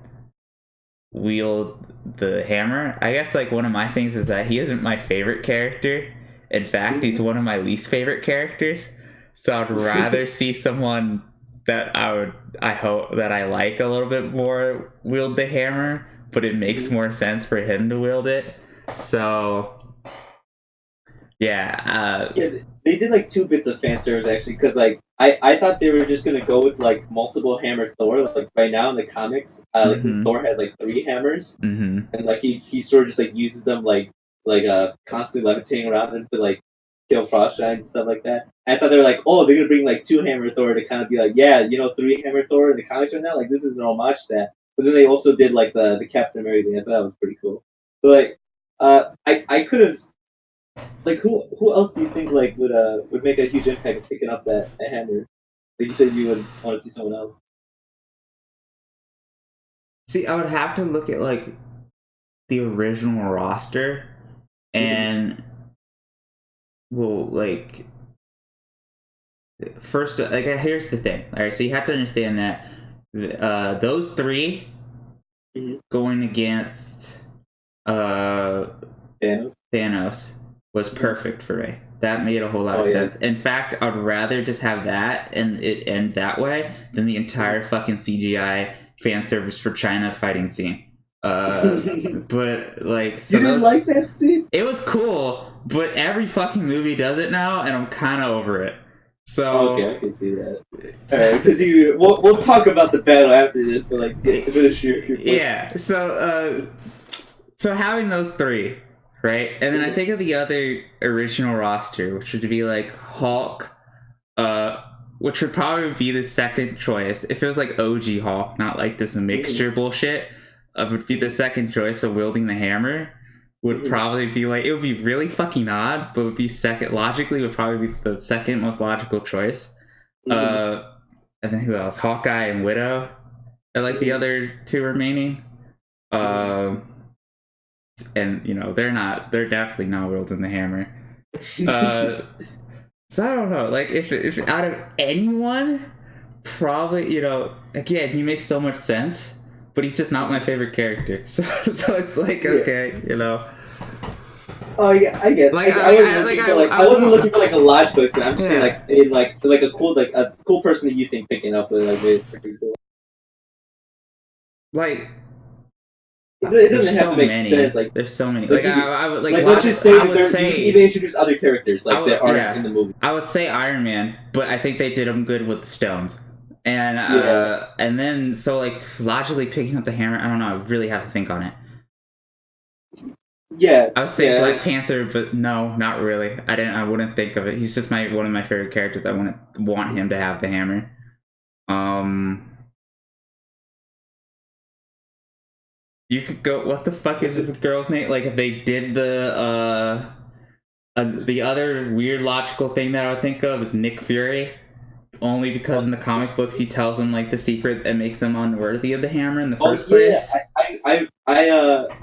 wield the hammer. I guess like one of my things is that he isn't my favorite character. In fact, he's Mm-hmm. one of my least favorite characters. So I'd rather see someone that I hope that I like a little bit more wield the hammer, but it makes Mm-hmm. more sense for him to wield it. So yeah, Yeah, they did like two bits of fan service actually, because like I thought they were just gonna go with like multiple hammer Thor. Like right now in the comics, like mhm, Thor has like three hammers, mhm, and like he sort of just like uses them like constantly levitating around them to like kill frost giants and stuff like that. And I thought they were like, oh, they're gonna bring like two hammer Thor to kind of be like, yeah, three hammer Thor in the comics right now. Like this is an homage to that. But then they also did like the Captain America thing. I thought that was pretty cool. But like, I could have like who else do you think like would make a huge impact of picking up that hammer? Like you said, you would want to see someone else. See, I would have to look at like the original roster, and well, like first, like here's the thing. All right, so you have to understand that those three going against Thanos was perfect for me. That made a whole lot of sense. In fact, I'd rather just have that and it end that way than the entire fucking CGI fan service for China fighting scene. But like, so you didn't like that scene? It was cool, but every fucking movie does it now, and I'm kind of over it. So okay, I can see that. All right, because we'll talk about the battle after this, but like finish your yeah. So having those three, right, and then I think of the other original roster, which would be like Hulk, which would probably be the second choice if it was like OG Hulk, not like this mixture bullshit. Would be the second choice of wielding the hammer. Would probably be like, it would be really fucking odd, but would be second logically would probably be the second most logical choice. And then who else? Hawkeye and Widow are like the other two remaining. And you know they're definitely not wielding the hammer. So I don't know. Like if out of anyone, probably again he makes so much sense. But he's just not my favorite character, so it's like okay, Oh yeah, I get. Like I wasn't looking for like a logical explanation. I'm just saying like in like a cool person that you think picking up with like pretty cool. Like it doesn't have to make sense. Like there's so many. Like I would like let's just say you can even introduce other characters like that aren't in the movie. I would say Iron Man, but I think they did him good with stones. And then so like logically picking up the hammer, I don't know. I really have to think on it. Yeah, I would say Black Panther, but no, not really. I wouldn't think of it. He's just one of my favorite characters. I want him to have the hammer. You could go. What the fuck is this girl's name? Like if they did the other weird logical thing that I would think of is Nick Fury. Only because in the comic books he tells them like the secret that makes them unworthy of the hammer in the first place. I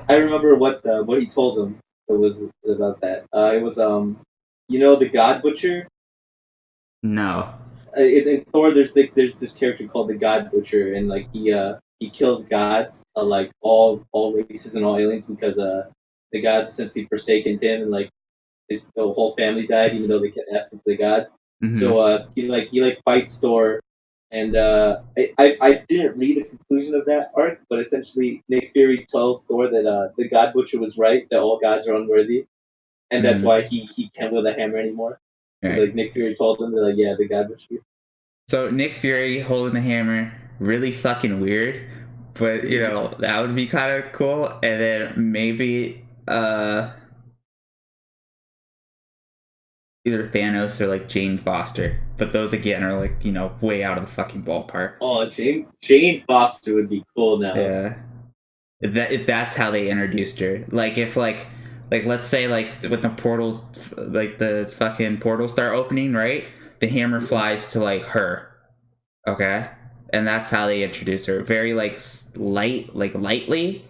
remember what he told them. It was about that. It was the God Butcher. No. In Thor, there's this character called the God Butcher, and like he kills gods, like all races and all aliens because the gods essentially forsaken him, and like his whole family died, even though they kept asking for the gods. Mm-hmm. So he fights Thor, and I didn't read the conclusion of that arc, but essentially Nick Fury tells Thor that the God Butcher was right, that all gods are unworthy, and that's why he can't wield the hammer anymore. Right. Like Nick Fury told him, they're like, yeah, the God Butcher. So Nick Fury holding the hammer, really fucking weird, but that would be kind of cool, and then maybe either Thanos or like Jane Foster, but those again are like way out of the fucking ballpark. Oh, Jane Foster would be cool now. Yeah, if that's how they introduced her. Like if like let's say like with the portal, like the fucking portals start opening, right? The hammer flies to like her, okay, and that's how they introduce her. Very like lightly.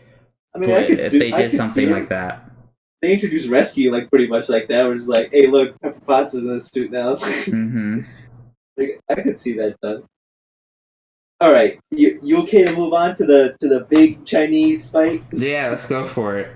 I mean, if they did something like that. They introduced Rescue like pretty much like that. We're just like, hey, look, Pepper Potts is in a suit now. Mm-hmm. Like, I could see that done. All right, you okay to move on to the big Chinese fight? Yeah, let's go for it.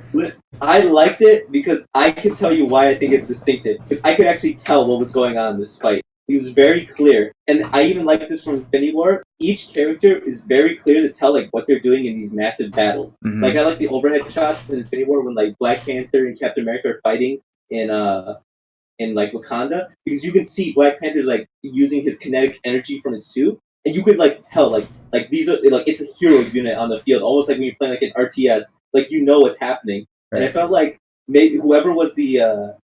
I liked it because I can tell you why I think it's distinctive. Because I could actually tell what was going on in this fight. It was very clear, and I even like this from Infinity War. Each character is very clear to tell like what they're doing in these massive battles. Mm-hmm. Like I like the overhead shots in Infinity War when like Black Panther and Captain America are fighting in like Wakanda, because you can see Black Panther like using his kinetic energy from his suit, and you could like tell like these are like it's a hero unit on the field, almost like when you're playing like an RTS, like what's happening. Right. And I felt like maybe whoever was the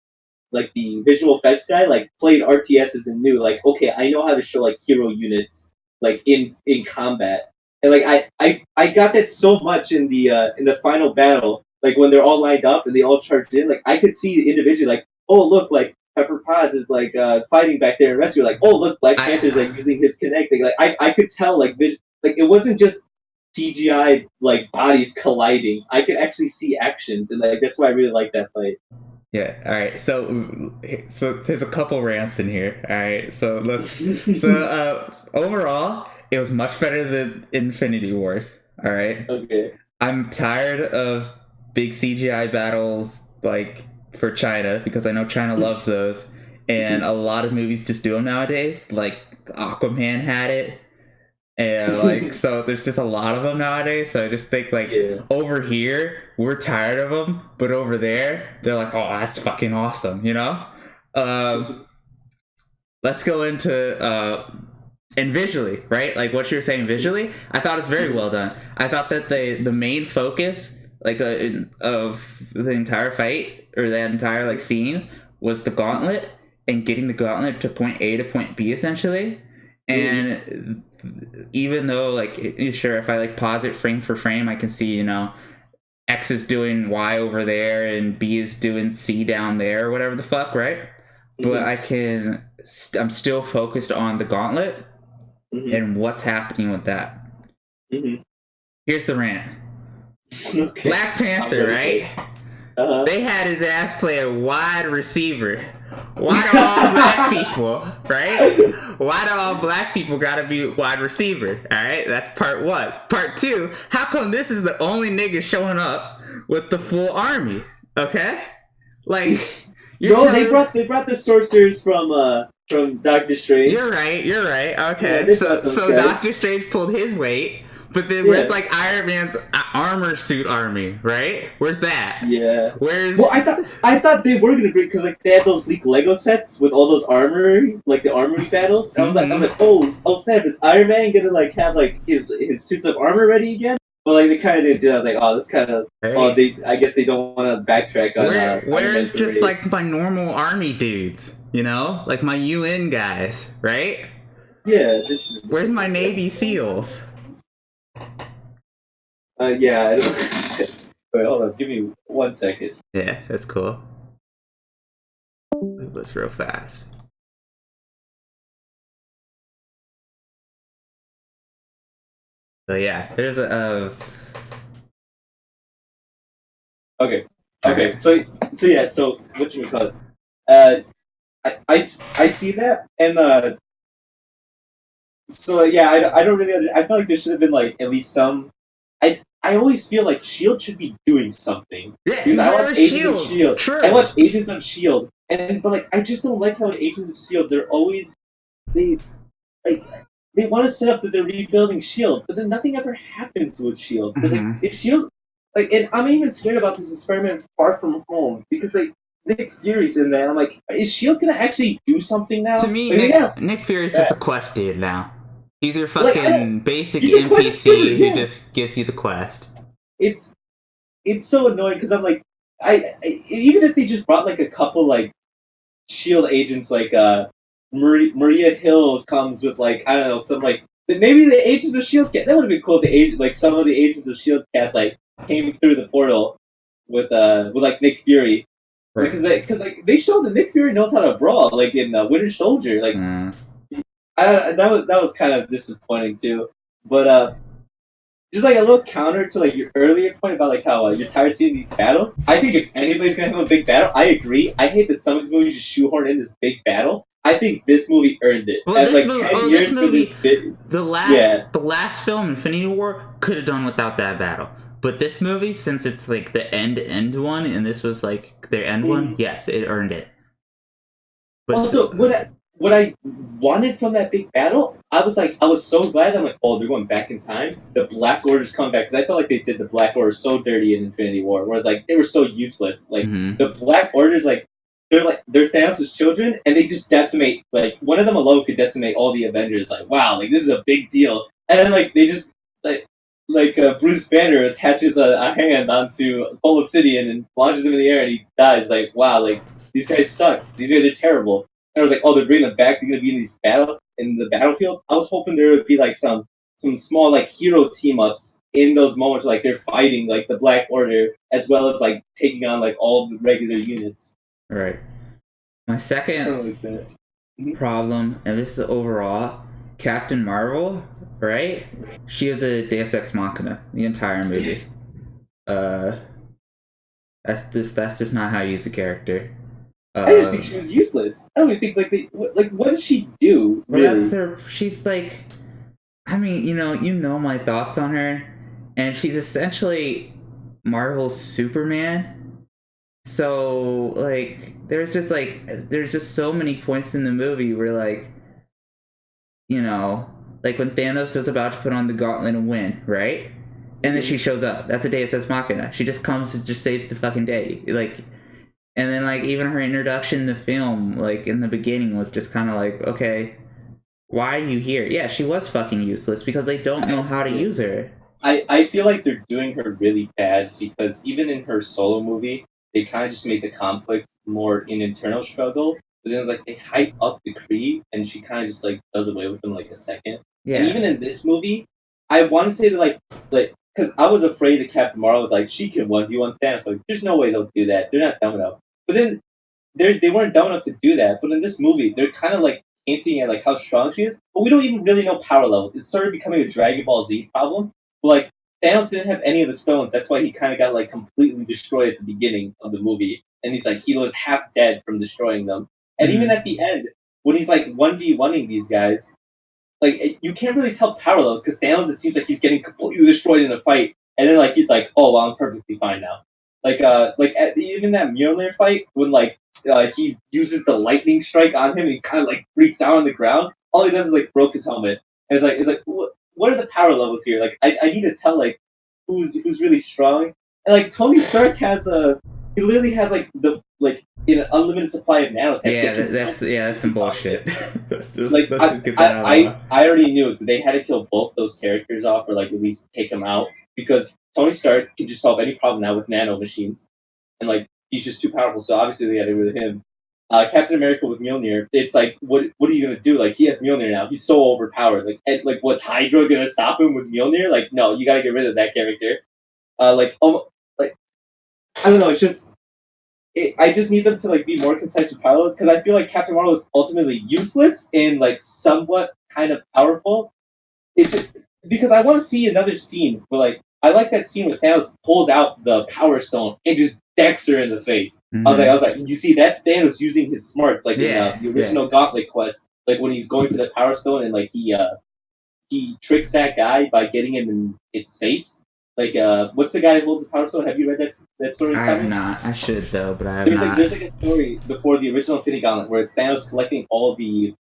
visual effects guy like played RTSs and knew like, okay, I know how to show like hero units like in combat, and like I got that so much in the final battle, like when they're all lined up and they all charged in, like I could see individually like, oh look, like Pepper Potts is like fighting back there and rescue. Like, oh look, Black Panther's like using his connecting. Like I could tell like it wasn't just CGI like bodies colliding. I could actually see actions, and like that's why I really like that fight. Yeah. All right. So there's a couple rants in here. All right. So overall, it was much better than Infinity Wars. All right. Okay. I'm tired of big CGI battles like for China because I know China loves those, and a lot of movies just do them nowadays. Like Aquaman had it, and like so there's just a lot of them nowadays. So I just think like over here we're tired of them, but over there they're like, oh, that's fucking awesome, you know. Let's go into and visually, right? Like what you're saying visually, I thought it's very well done. I thought that the main focus like of the entire fight or that entire like scene was the gauntlet and getting the gauntlet to point A to point B essentially. And even though like sure if I like pause it frame for frame, I can see, you know, X is doing Y over there and B is doing C down there or whatever the fuck, right? But I'm still focused on the gauntlet and what's happening with that. Here's the rant. Okay. Black Panther, right? They had his ass play a wide receiver. Why do all black people, right? Why do all black people gotta be wide receiver? Alright, that's part one. Part two, how come this is the only nigga showing up with the full army? Okay? Like no, they brought the sorcerers from Doctor Strange. You're right. Okay. Yeah, so Doctor Strange pulled his weight. But then where's like Iron Man's armor suit army, right? Where's that? Yeah. Where's? Well, I thought they were gonna bring because like they had those leaked Lego sets with all those armory, like the armory battles. And I was like, oh snap! Is Iron Man gonna like have like his suits of armor ready again? But like they kind of didn't do that. I was like, oh, this kind of. Hey. Oh, I guess they don't want to backtrack on. Where's just like my normal army dudes? You know, like my UN guys, right? Yeah. Where's my Navy SEALs? Yeah, I don't... Wait, hold on. Give me 1 second. Yeah, that's cool. It was real fast. So yeah, there's a... Okay. So yeah, so what you call it? I see that, and so yeah, I don't really I feel like there should have been like at least some. I always feel like Shield should be doing something. Yeah, because I watch Agents of Shield. True. I watch Agents of Shield, but like I just don't like how in Agents of Shield they're always they want to set up that they're rebuilding Shield, but then nothing ever happens with Shield. Because like if Shield, like, and I'm even scared about this in Spider-Man Far From Home because like Nick Fury's in there. I'm like, is Shield gonna actually do something now? To me, Nick Fury's just a quest dude now. He's your fucking basic NPC who just gives you the quest. It's so annoying because I'm like, I even if they just brought like a couple like Shield agents, like Maria Hill comes with like I don't know some like maybe the Agents of Shield that would have been cool. If the like some of the Agents of Shield cast like came through the portal with like Nick Fury. Right. Because like they showed that Nick Fury knows how to brawl like in Winter Soldier like. That was kind of disappointing too, but just like a little counter to like your earlier point about like how you're tired of seeing these battles. I think if anybody's gonna have a big battle, I agree. I hate that some of these movies just shoehorn in this big battle. I think this movie earned it. Well, this movie, 10 years this movie, for this the last film, Infinity War, could have done without that battle. But this movie, since it's like the end one, and this was like their end one, yes, it earned it. But also, what I wanted from that big battle, I was so glad. I'm like, oh, they're going back in time. The Black Order's come back because I felt like they did the Black Order so dirty in Infinity War. Whereas like they were so useless. Like the Black Order's like they're Thanos' children, and they just decimate. Like one of them alone could decimate all the Avengers. Like wow, like this is a big deal. And then like they just like Bruce Banner attaches a hand onto Full Obsidian and launches him in the air, and he dies. Like wow, like these guys suck. These guys are terrible. And I was like, oh, they're bringing them back. They're going to be in the battlefield. I was hoping there would be like some small like hero team ups in those moments, like they're fighting like the Black Order as well as like taking on like all the regular units. Right. My second problem, and this is overall, Captain Marvel, right? She is a Deus Ex Machina the entire movie. That's just not how you use a character. I just think she was useless. I don't even think what did she do? Really? Well, that's her. She's like, I mean, you know my thoughts on her, and she's essentially Marvel's Superman. So like, there's just so many points in the movie where like, like when Thanos was about to put on the gauntlet and win, right? And then she shows up. That's a Deus Ex Machina. She just comes and just saves the fucking day. Like, and then like even her introduction in the film, like in the beginning, was just kind of like, okay, why are you here? Yeah, she was fucking useless because they don't know how to use her. I feel like they're doing her really bad because even in her solo movie, they kind of just make the conflict more an internal struggle. But then like they hype up the Kree, and she kind of just like does away with them like a second. Yeah. And even in this movie, I want to say that like because I was afraid that Captain Marvel was like she can 1v1 Thanos. Like there's no way they'll do that. They're not dumb enough. But then they weren't dumb enough to do that. But in this movie, they're kind of like hinting at like how strong she is, but we don't even really know power levels. It's sort of becoming a Dragon Ball Z problem. But like Thanos didn't have any of the stones. That's why he kind of got like completely destroyed at the beginning of the movie, and he's like he was half dead from destroying them. And even at the end, when he's like 1v1ing these guys, like you can't really tell power levels because Thanos, it seems like he's getting completely destroyed in a fight, and then like he's like, oh well, I'm perfectly fine now. Even that Mjolnir fight when like he uses the lightning strike on him and he kind of like freaks out on the ground. All he does is like broke his helmet, and it's like what are the power levels here? Like I need to tell like who's really strong, and like Tony Stark he literally has like an unlimited supply of nanotech. Yeah, that's some bullshit. let's just get that out. I already knew they had to kill both those characters off, or like at least take them out, because Tony Stark can just solve any problem now with nano machines, and like he's just too powerful. So obviously they had to get rid of him. Captain America with Mjolnir, it's like what are you gonna do? Like he has Mjolnir now, he's so overpowered. Like what's Hydra gonna stop him with Mjolnir? Like no, you gotta get rid of that character. I don't know. It's just I just need them to like be more concise with power levels, because I feel like Captain Marvel is ultimately useless and like somewhat kind of powerful. It's just because I want to see another scene where like I like that scene where Thanos pulls out the Power Stone and just decks her in the face. Mm-hmm. I was like, you see, that's Thanos using his smarts, like in the original Gauntlet quest, like when he's going for the Power Stone and like he tricks that guy by getting him in its face. Like, what's the guy who holds the Power Stone? Have you read that story? I have not. I should though, but I have not. There's like a story before the original Infinity Gauntlet where it's Thanos collecting all the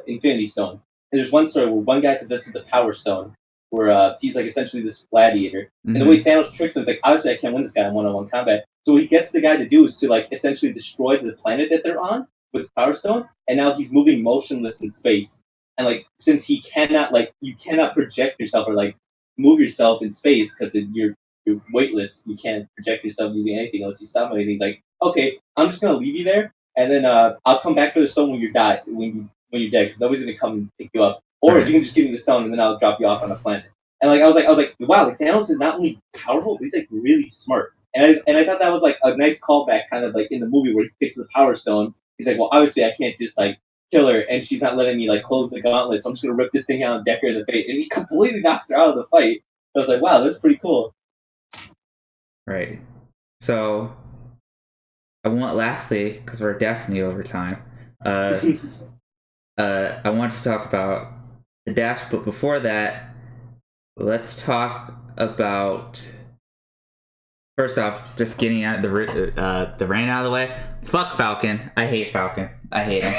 Infinity Stones. And there's one story where one guy possesses the Power Stone, where he's like essentially this gladiator. Mm-hmm. And the way Thanos tricks him is like, obviously I can't win this guy in one-on-one combat. So what he gets the guy to do is to like essentially destroy the planet that they're on with the Power Stone, and now he's moving motionless in space. And like since you cannot project yourself or like move yourself in space because you're weightless, you can't project yourself using anything unless you stop anything. He's like, okay, I'm just gonna leave you there, and then I'll come back for the stone when you're dead, because nobody's gonna come and pick you up. Or you can just give me the stone and then I'll drop you off on a planet. And like I was like, wow, like Thanos is not only powerful, but he's like really smart. And I thought that was like a nice callback, kind of like in the movie where he picks the Power Stone. He's like, well, obviously I can't just like kill her, and she's not letting me like close the gauntlet, so I'm just gonna rip this thing out and deck her in the face. And he completely knocks her out of the fight. I was like, wow, that's pretty cool. Right. So lastly, because we're definitely over time, I want to talk about the Dash, but before that, let's talk about, first off, just getting out the rain out of the way. Fuck Falcon. I hate Falcon. I hate him.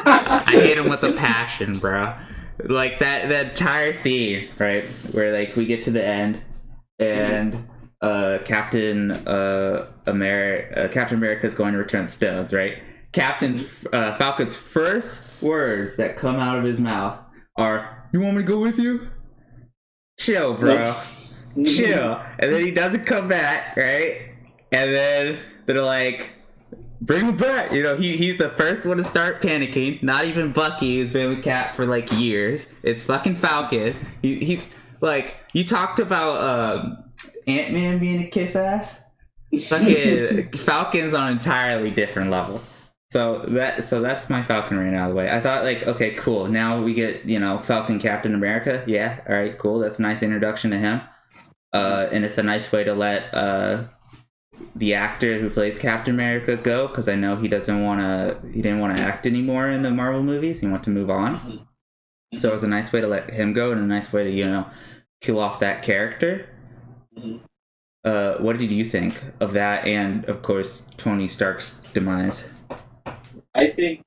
I hate him with a passion, bro. Like that entire scene, right, where like we get to the end and Captain America's going to return stones, right? Falcon's first words that come out of his mouth are, "You want me to go with you?" Chill, bro. Chill. And then he doesn't come back, right? And then they're like, bring him back. He's the first one to start panicking. Not even Bucky, who's been with Cap for like years. It's fucking Falcon. He's like, you talked about Ant-Man being a kiss ass. Fucking Falcon's on an entirely different level. So that's my Falcon ran out of the way. I thought like, okay, cool. Now we get Falcon Captain America. Yeah, all right, cool. That's a nice introduction to him. And it's a nice way to let the actor who plays Captain America go, because I know he didn't want to act anymore in the Marvel movies. He wanted to move on. Mm-hmm. So it was a nice way to let him go and a nice way to kill off that character. Mm-hmm. What did you think of that, and of course Tony Stark's demise? I think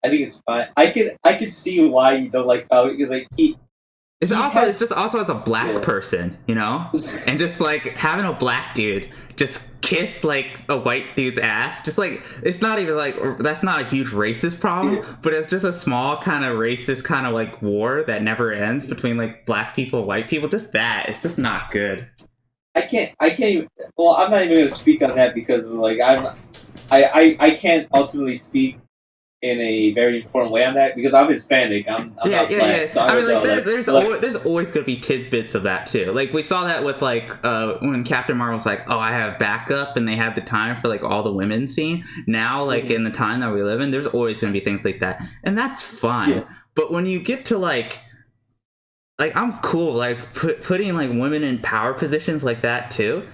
it's fine. I could see why you don't like Falcon, because like it's just also as a black person, and just like having a black dude just kiss like a white dude's ass, just like, it's not even like, that's not a huge racist problem, but it's just a small kind of racist kind of like war that never ends between like black people and white people. Just that, it's just not good. I can't even, well, I'm not even going to speak on that because like I can't ultimately speak in a very important way on that because I'm Hispanic. I'm not black. Yeah. So I mean, like, there's always gonna be tidbits of that too. Like we saw that with like when Captain Marvel's like, oh, I have backup, and they had the time for like all the women scene. Now, like in the time that we live in, there's always gonna be things like that, and that's fine. Yeah. But when you get to like I'm cool, like putting like women in power positions like that too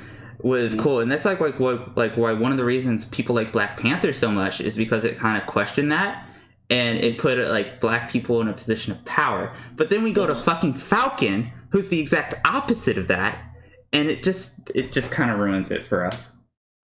was cool, and that's like why one of the reasons people like Black Panther so much is because it kind of questioned that, and it put like black people in a position of power. But then we go to fucking Falcon, who's the exact opposite of that, and it just kind of ruins it for us.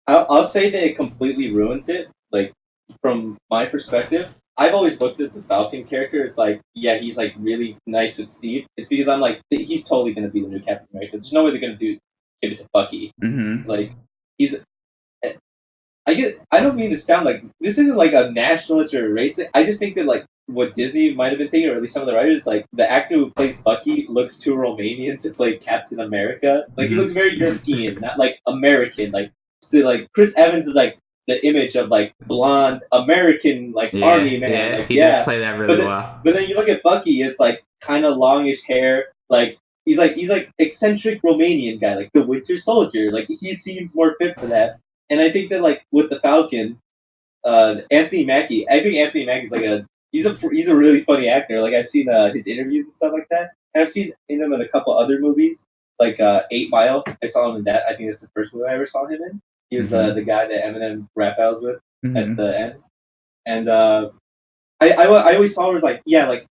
I'll say that it completely ruins it. Like from my perspective, I've always looked at the Falcon character as like, yeah, he's like really nice with Steve. It's because I'm like, he's totally going to be the new Captain America. There's no way they're going to give it to Bucky. Mm-hmm. It's like I don't mean to sound like this isn't like a nationalist or a racist. I just think that like what Disney might have been thinking, or at least some of the writers, like the actor who plays Bucky looks too Romanian to play Captain America. Like he looks very European, not like American. Like still, like Chris Evans is like the image of like blonde American like army man. Yeah, like, he does play that really well. But then you look at Bucky, it's like kind of longish hair, like. He's like eccentric Romanian guy, like the Winter Soldier. Like he seems more fit for that. And I think that like with the Falcon, Anthony Mackie, I think Anthony Mackie's like he's a really funny actor. Like I've seen his interviews and stuff like that. And I've seen him in a couple other movies, like 8 Mile. I saw him in that. I think that's the first movie I ever saw him in. He was the guy that Eminem rap battles with at the end. And I always saw him as like, yeah, like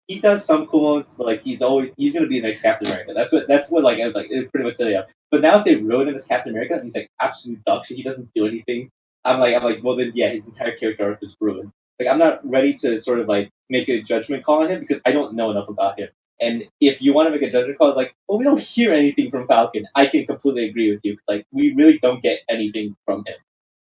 he does some cool moments, but like he's gonna be the next Captain America. That's what like I was like, it pretty much set it up. But now if they ruin him as Captain America, he's like absolute dog shit. He doesn't do anything. I'm like, well then yeah, his entire character arc is ruined. Like I'm not ready to sort of like make a judgment call on him because I don't know enough about him. And if you want to make a judgment call, it's like, well, we don't hear anything from Falcon. I can completely agree with you. Like we really don't get anything from him.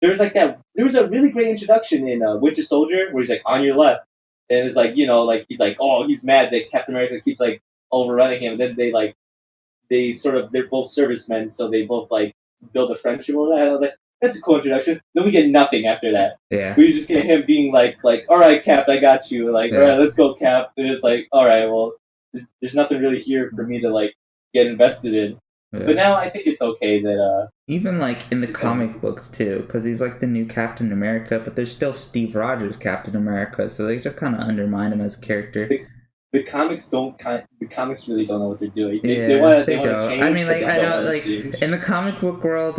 There was a really great introduction in Winter Soldier where he's like on your left. And it's like, like he's like, oh, he's mad that Captain America keeps like overrunning him. And then they're both servicemen, so they both like build a friendship over that. And I was like, that's a cool introduction. Then we get nothing after that. Yeah. We just get him being like, all right, Cap, I got you. Like, all right, let's go, Cap. And it's like, all right, well, there's nothing really here for me to like get invested in. Yeah. But now I think it's okay that even like in the comic books too, because he's like the new Captain America, but there's still Steve Rogers Captain America, so they just kind of undermine him as a character. The comics really don't know what they're doing. They don't. Change, I mean, like I know, like in the comic book world,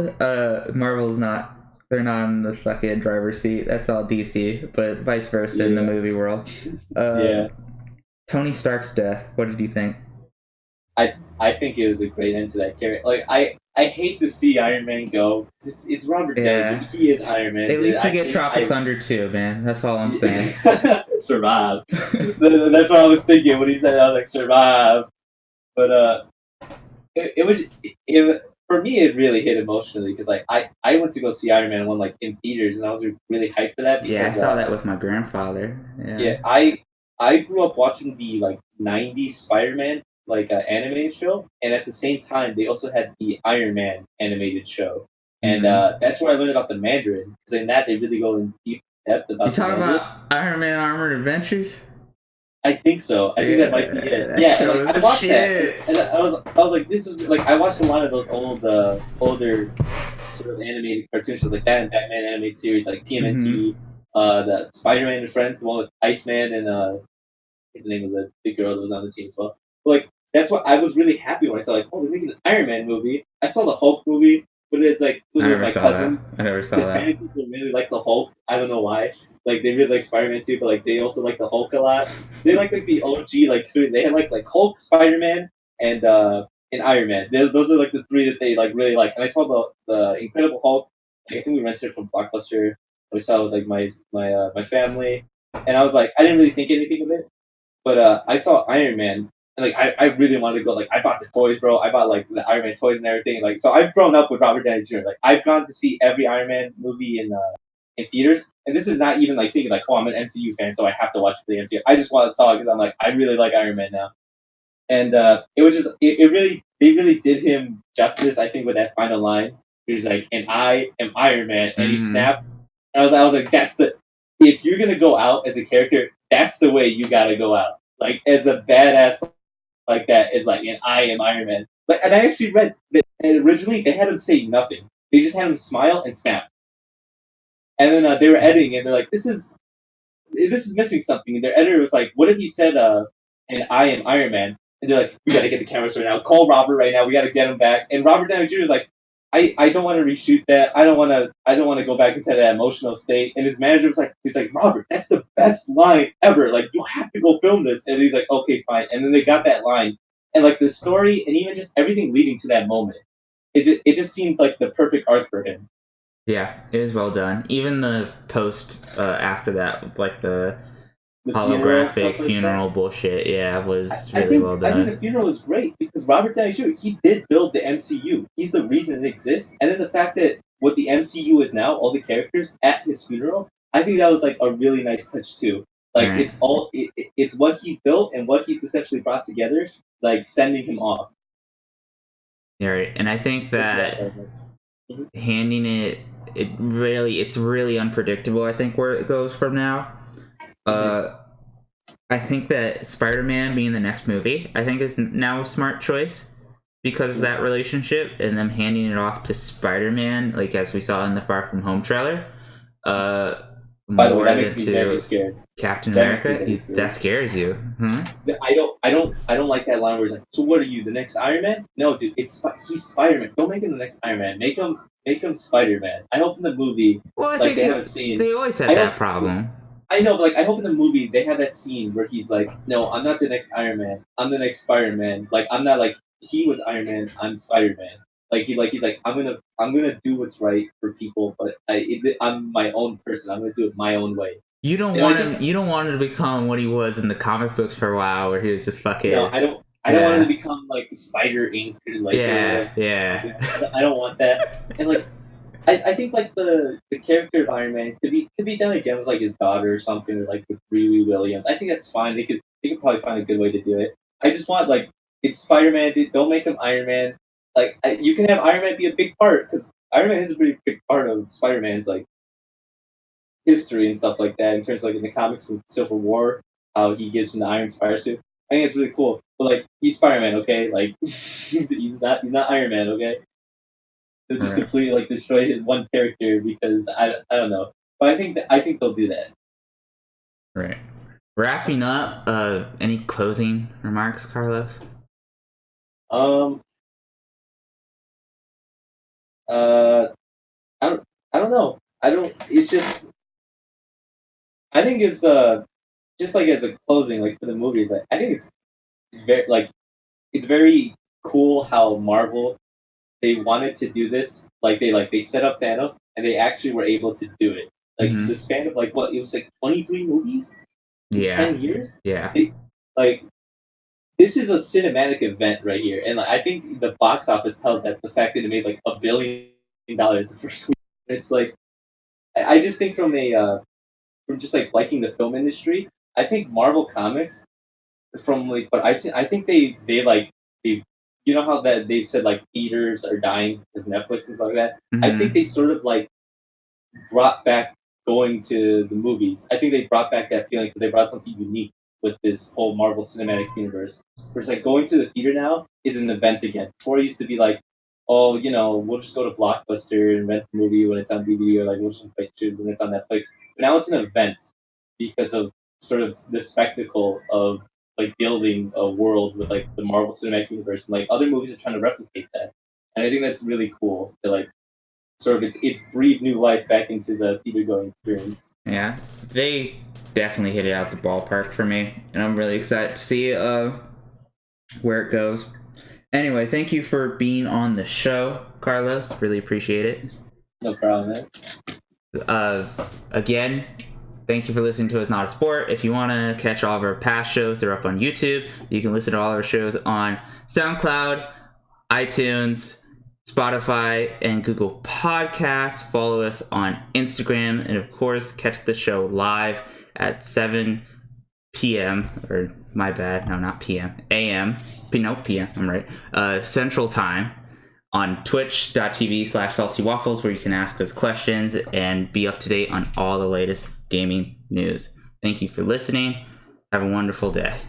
Marvel's not. They're not in the fucking driver's seat. That's all DC, but vice versa in the movie world. Tony Stark's death. What did you think? I think it was a great end to that character. Like I hate to see Iron Man go. It's Robert Downey. He is Iron Man. At least you get Tropic Thunder too, man. That's all I'm saying. Survive. That's what I was thinking when he said. I was like, survive. But for me, it really hit emotionally because like I went to go see Iron Man 1 like in theaters and I was really hyped for that. Because, I saw that with my grandfather. Yeah, I grew up watching the like '90s Spider-Man like animated show, and at the same time they also had the Iron Man animated show, and that's where I learned about the Mandarin because in that they really go in deep depth about. You talking about Iron Man Armored Adventures? I think so. I think that might be it. Yeah, and, like, I watched that, and I was like, this was like I watched a lot of those older sort of animated cartoon shows like that and Batman animated series like TMNT. the Spider-Man and Friends, the one with Iceman and the name of the girl that was on the team as well. But, like, that's what I was really happy when I saw, like, oh, they're making an Iron Man movie. I saw the Hulk movie, but it's like, it was I with never my saw that. cousins. I never saw that. Hispanic people really like the Hulk. I don't know why. Like, they really like Spider-Man too, but, like, they also like the Hulk a lot. They like the OG, like, three. They had, like Hulk, Spider-Man, and Iron Man. Those are, like, the three that they, like, really like. And I saw the Incredible Hulk. Like, I think we rented it from Blockbuster. We saw it with, like, my family. And I was like, I didn't really think anything of it. But I saw Iron Man, and like I really wanted to go. Like I bought the toys, bro. I bought like the Iron Man toys and everything. Like so, I've grown up with Robert Downey Jr. Like I've gone to see every Iron Man movie in theaters, and this is not even like thinking like, oh, I'm an MCU fan, so I have to watch the MCU. I just want to saw it because I'm like, I really like Iron Man now, and it was just it really they really did him justice. I think with that final line, he was like, "And I am Iron Man," and he snapped. And I was like, that's the if you're gonna go out as a character, that's the way you gotta go out. Like as a badass like that is like, and I am Iron Man. Like, and I actually read that originally they had him say nothing. They just had him smile and snap. And then they were editing, and they're like, this is missing something. And their editor was like, what if he said, and I am Iron Man? And they're like, we gotta get the cameras right now. Call Robert right now. We gotta get him back. And Robert Downey Jr. was like, I don't want to reshoot that. I don't want to go back into that emotional state. And his manager was like, he's like, Robert, that's the best line ever. Like you have to go film this. And he's like, okay, fine. And then they got that line, and like the story and even just everything leading to that moment, it just seemed like the perfect arc for him. Yeah, it is well done. Even the post after that, like the Holographic funeral bullshit, yeah, was really think, well done. I think the funeral was great because Robert Downey Jr. He did build the MCU. He's the reason it exists, and then the fact that what the MCU is now, all the characters at his funeral, I think that was like a really nice touch too. Like Right. it's what he built and what he's essentially brought together, like sending him off. Yeah, right. And I think that handing it's really unpredictable. I think where it goes from now. I think that Spider-Man being the next movie, I think is now a smart choice because of that relationship and them handing it off to Spider-Man, like as we saw in the Far From Home trailer. By the way, that makes me very scared. Captain America, that scares you. I don't like that line where he's like, "So what are you, the next Iron Man?" No, dude, he's Spider-Man. Don't make him the next Iron Man. Make him Spider-Man. I hope in the movie, well, I like think they have a scene. They always had that problem. I know, but like I hope in the movie they have that scene where he's like, "No, I'm not the next Iron Man. I'm the next Spider-Man. Like I'm not like he was Iron Man. I'm Spider-Man." He's like I'm gonna do what's right for people, but I'm my own person. I'm gonna do it my own way. You don't want him. You don't want him to become what he was in the comic books for a while, where he was just fucking. No, I don't. I don't want him to become like Spider Ink or like yeah. I don't want that. And like I think like the character of Iron Man could be done again with like his daughter or something, or like with Riri Williams. I think that's fine. They could probably find a good way to do it. I just want like it's Spider Man. Don't make him Iron Man. Like you can have Iron Man be a big part because Iron Man is a pretty big part of Spider Man's like history and stuff like that in terms of, like in the comics with Civil War, how he gives him the Iron Spider suit. I think it's really cool. But like he's Spider Man, okay? Like he's not Iron Man, okay? They'll just completely like destroy his one character because I don't know. But I think they'll do that. Right. Wrapping up, any closing remarks, Carlos? I don't know. It's just I think it's just like as a closing like for the movies. I think it's very like it's very cool how Marvel they wanted to do this. They set up Thanos and they actually were able to do it. Like the span of like what it was like 23 movies in 10 years. Yeah. Like this is a cinematic event right here, and like, I think the box office tells that the fact that it made like $1 billion the first week. It's like I just think from just like liking the film industry, I think Marvel Comics from like what I've seen, I think they like they you know how that they've said like theaters are dying because Netflix and stuff like that. I think they sort of like brought back going to the movies. I think they brought back that feeling because they brought something unique with this whole Marvel Cinematic Universe. Where it's like going to the theater now is an event again. Before it used to be like oh, we'll just go to Blockbuster and rent the movie when it's on DVD, or like we'll just play it when it's on Netflix. But now it's an event because of sort of the spectacle of like building a world with like the Marvel Cinematic Universe, and like other movies are trying to replicate that. And I think that's really cool to like sort of it's breathed new life back into the theater going experience. Yeah, they definitely hit it out of the ballpark for me, and I'm really excited to see where it goes. Anyway, thank you for being on the show, Carlos. Really appreciate it. No problem, man. Again, thank you for listening to It's Not a Sport. If you want to catch all of our past shows, they're up on YouTube. You can listen to all of our shows on SoundCloud, iTunes, Spotify, and Google Podcasts. Follow us on Instagram, and of course, catch the show live at 7 p.m. or my bad, no, not p.m. a.m. No, p.m. I'm right. Central Time on twitch.tv/saltywaffles, where you can ask us questions and be up to date on all the latest gaming news. Thank you for listening. Have a wonderful day.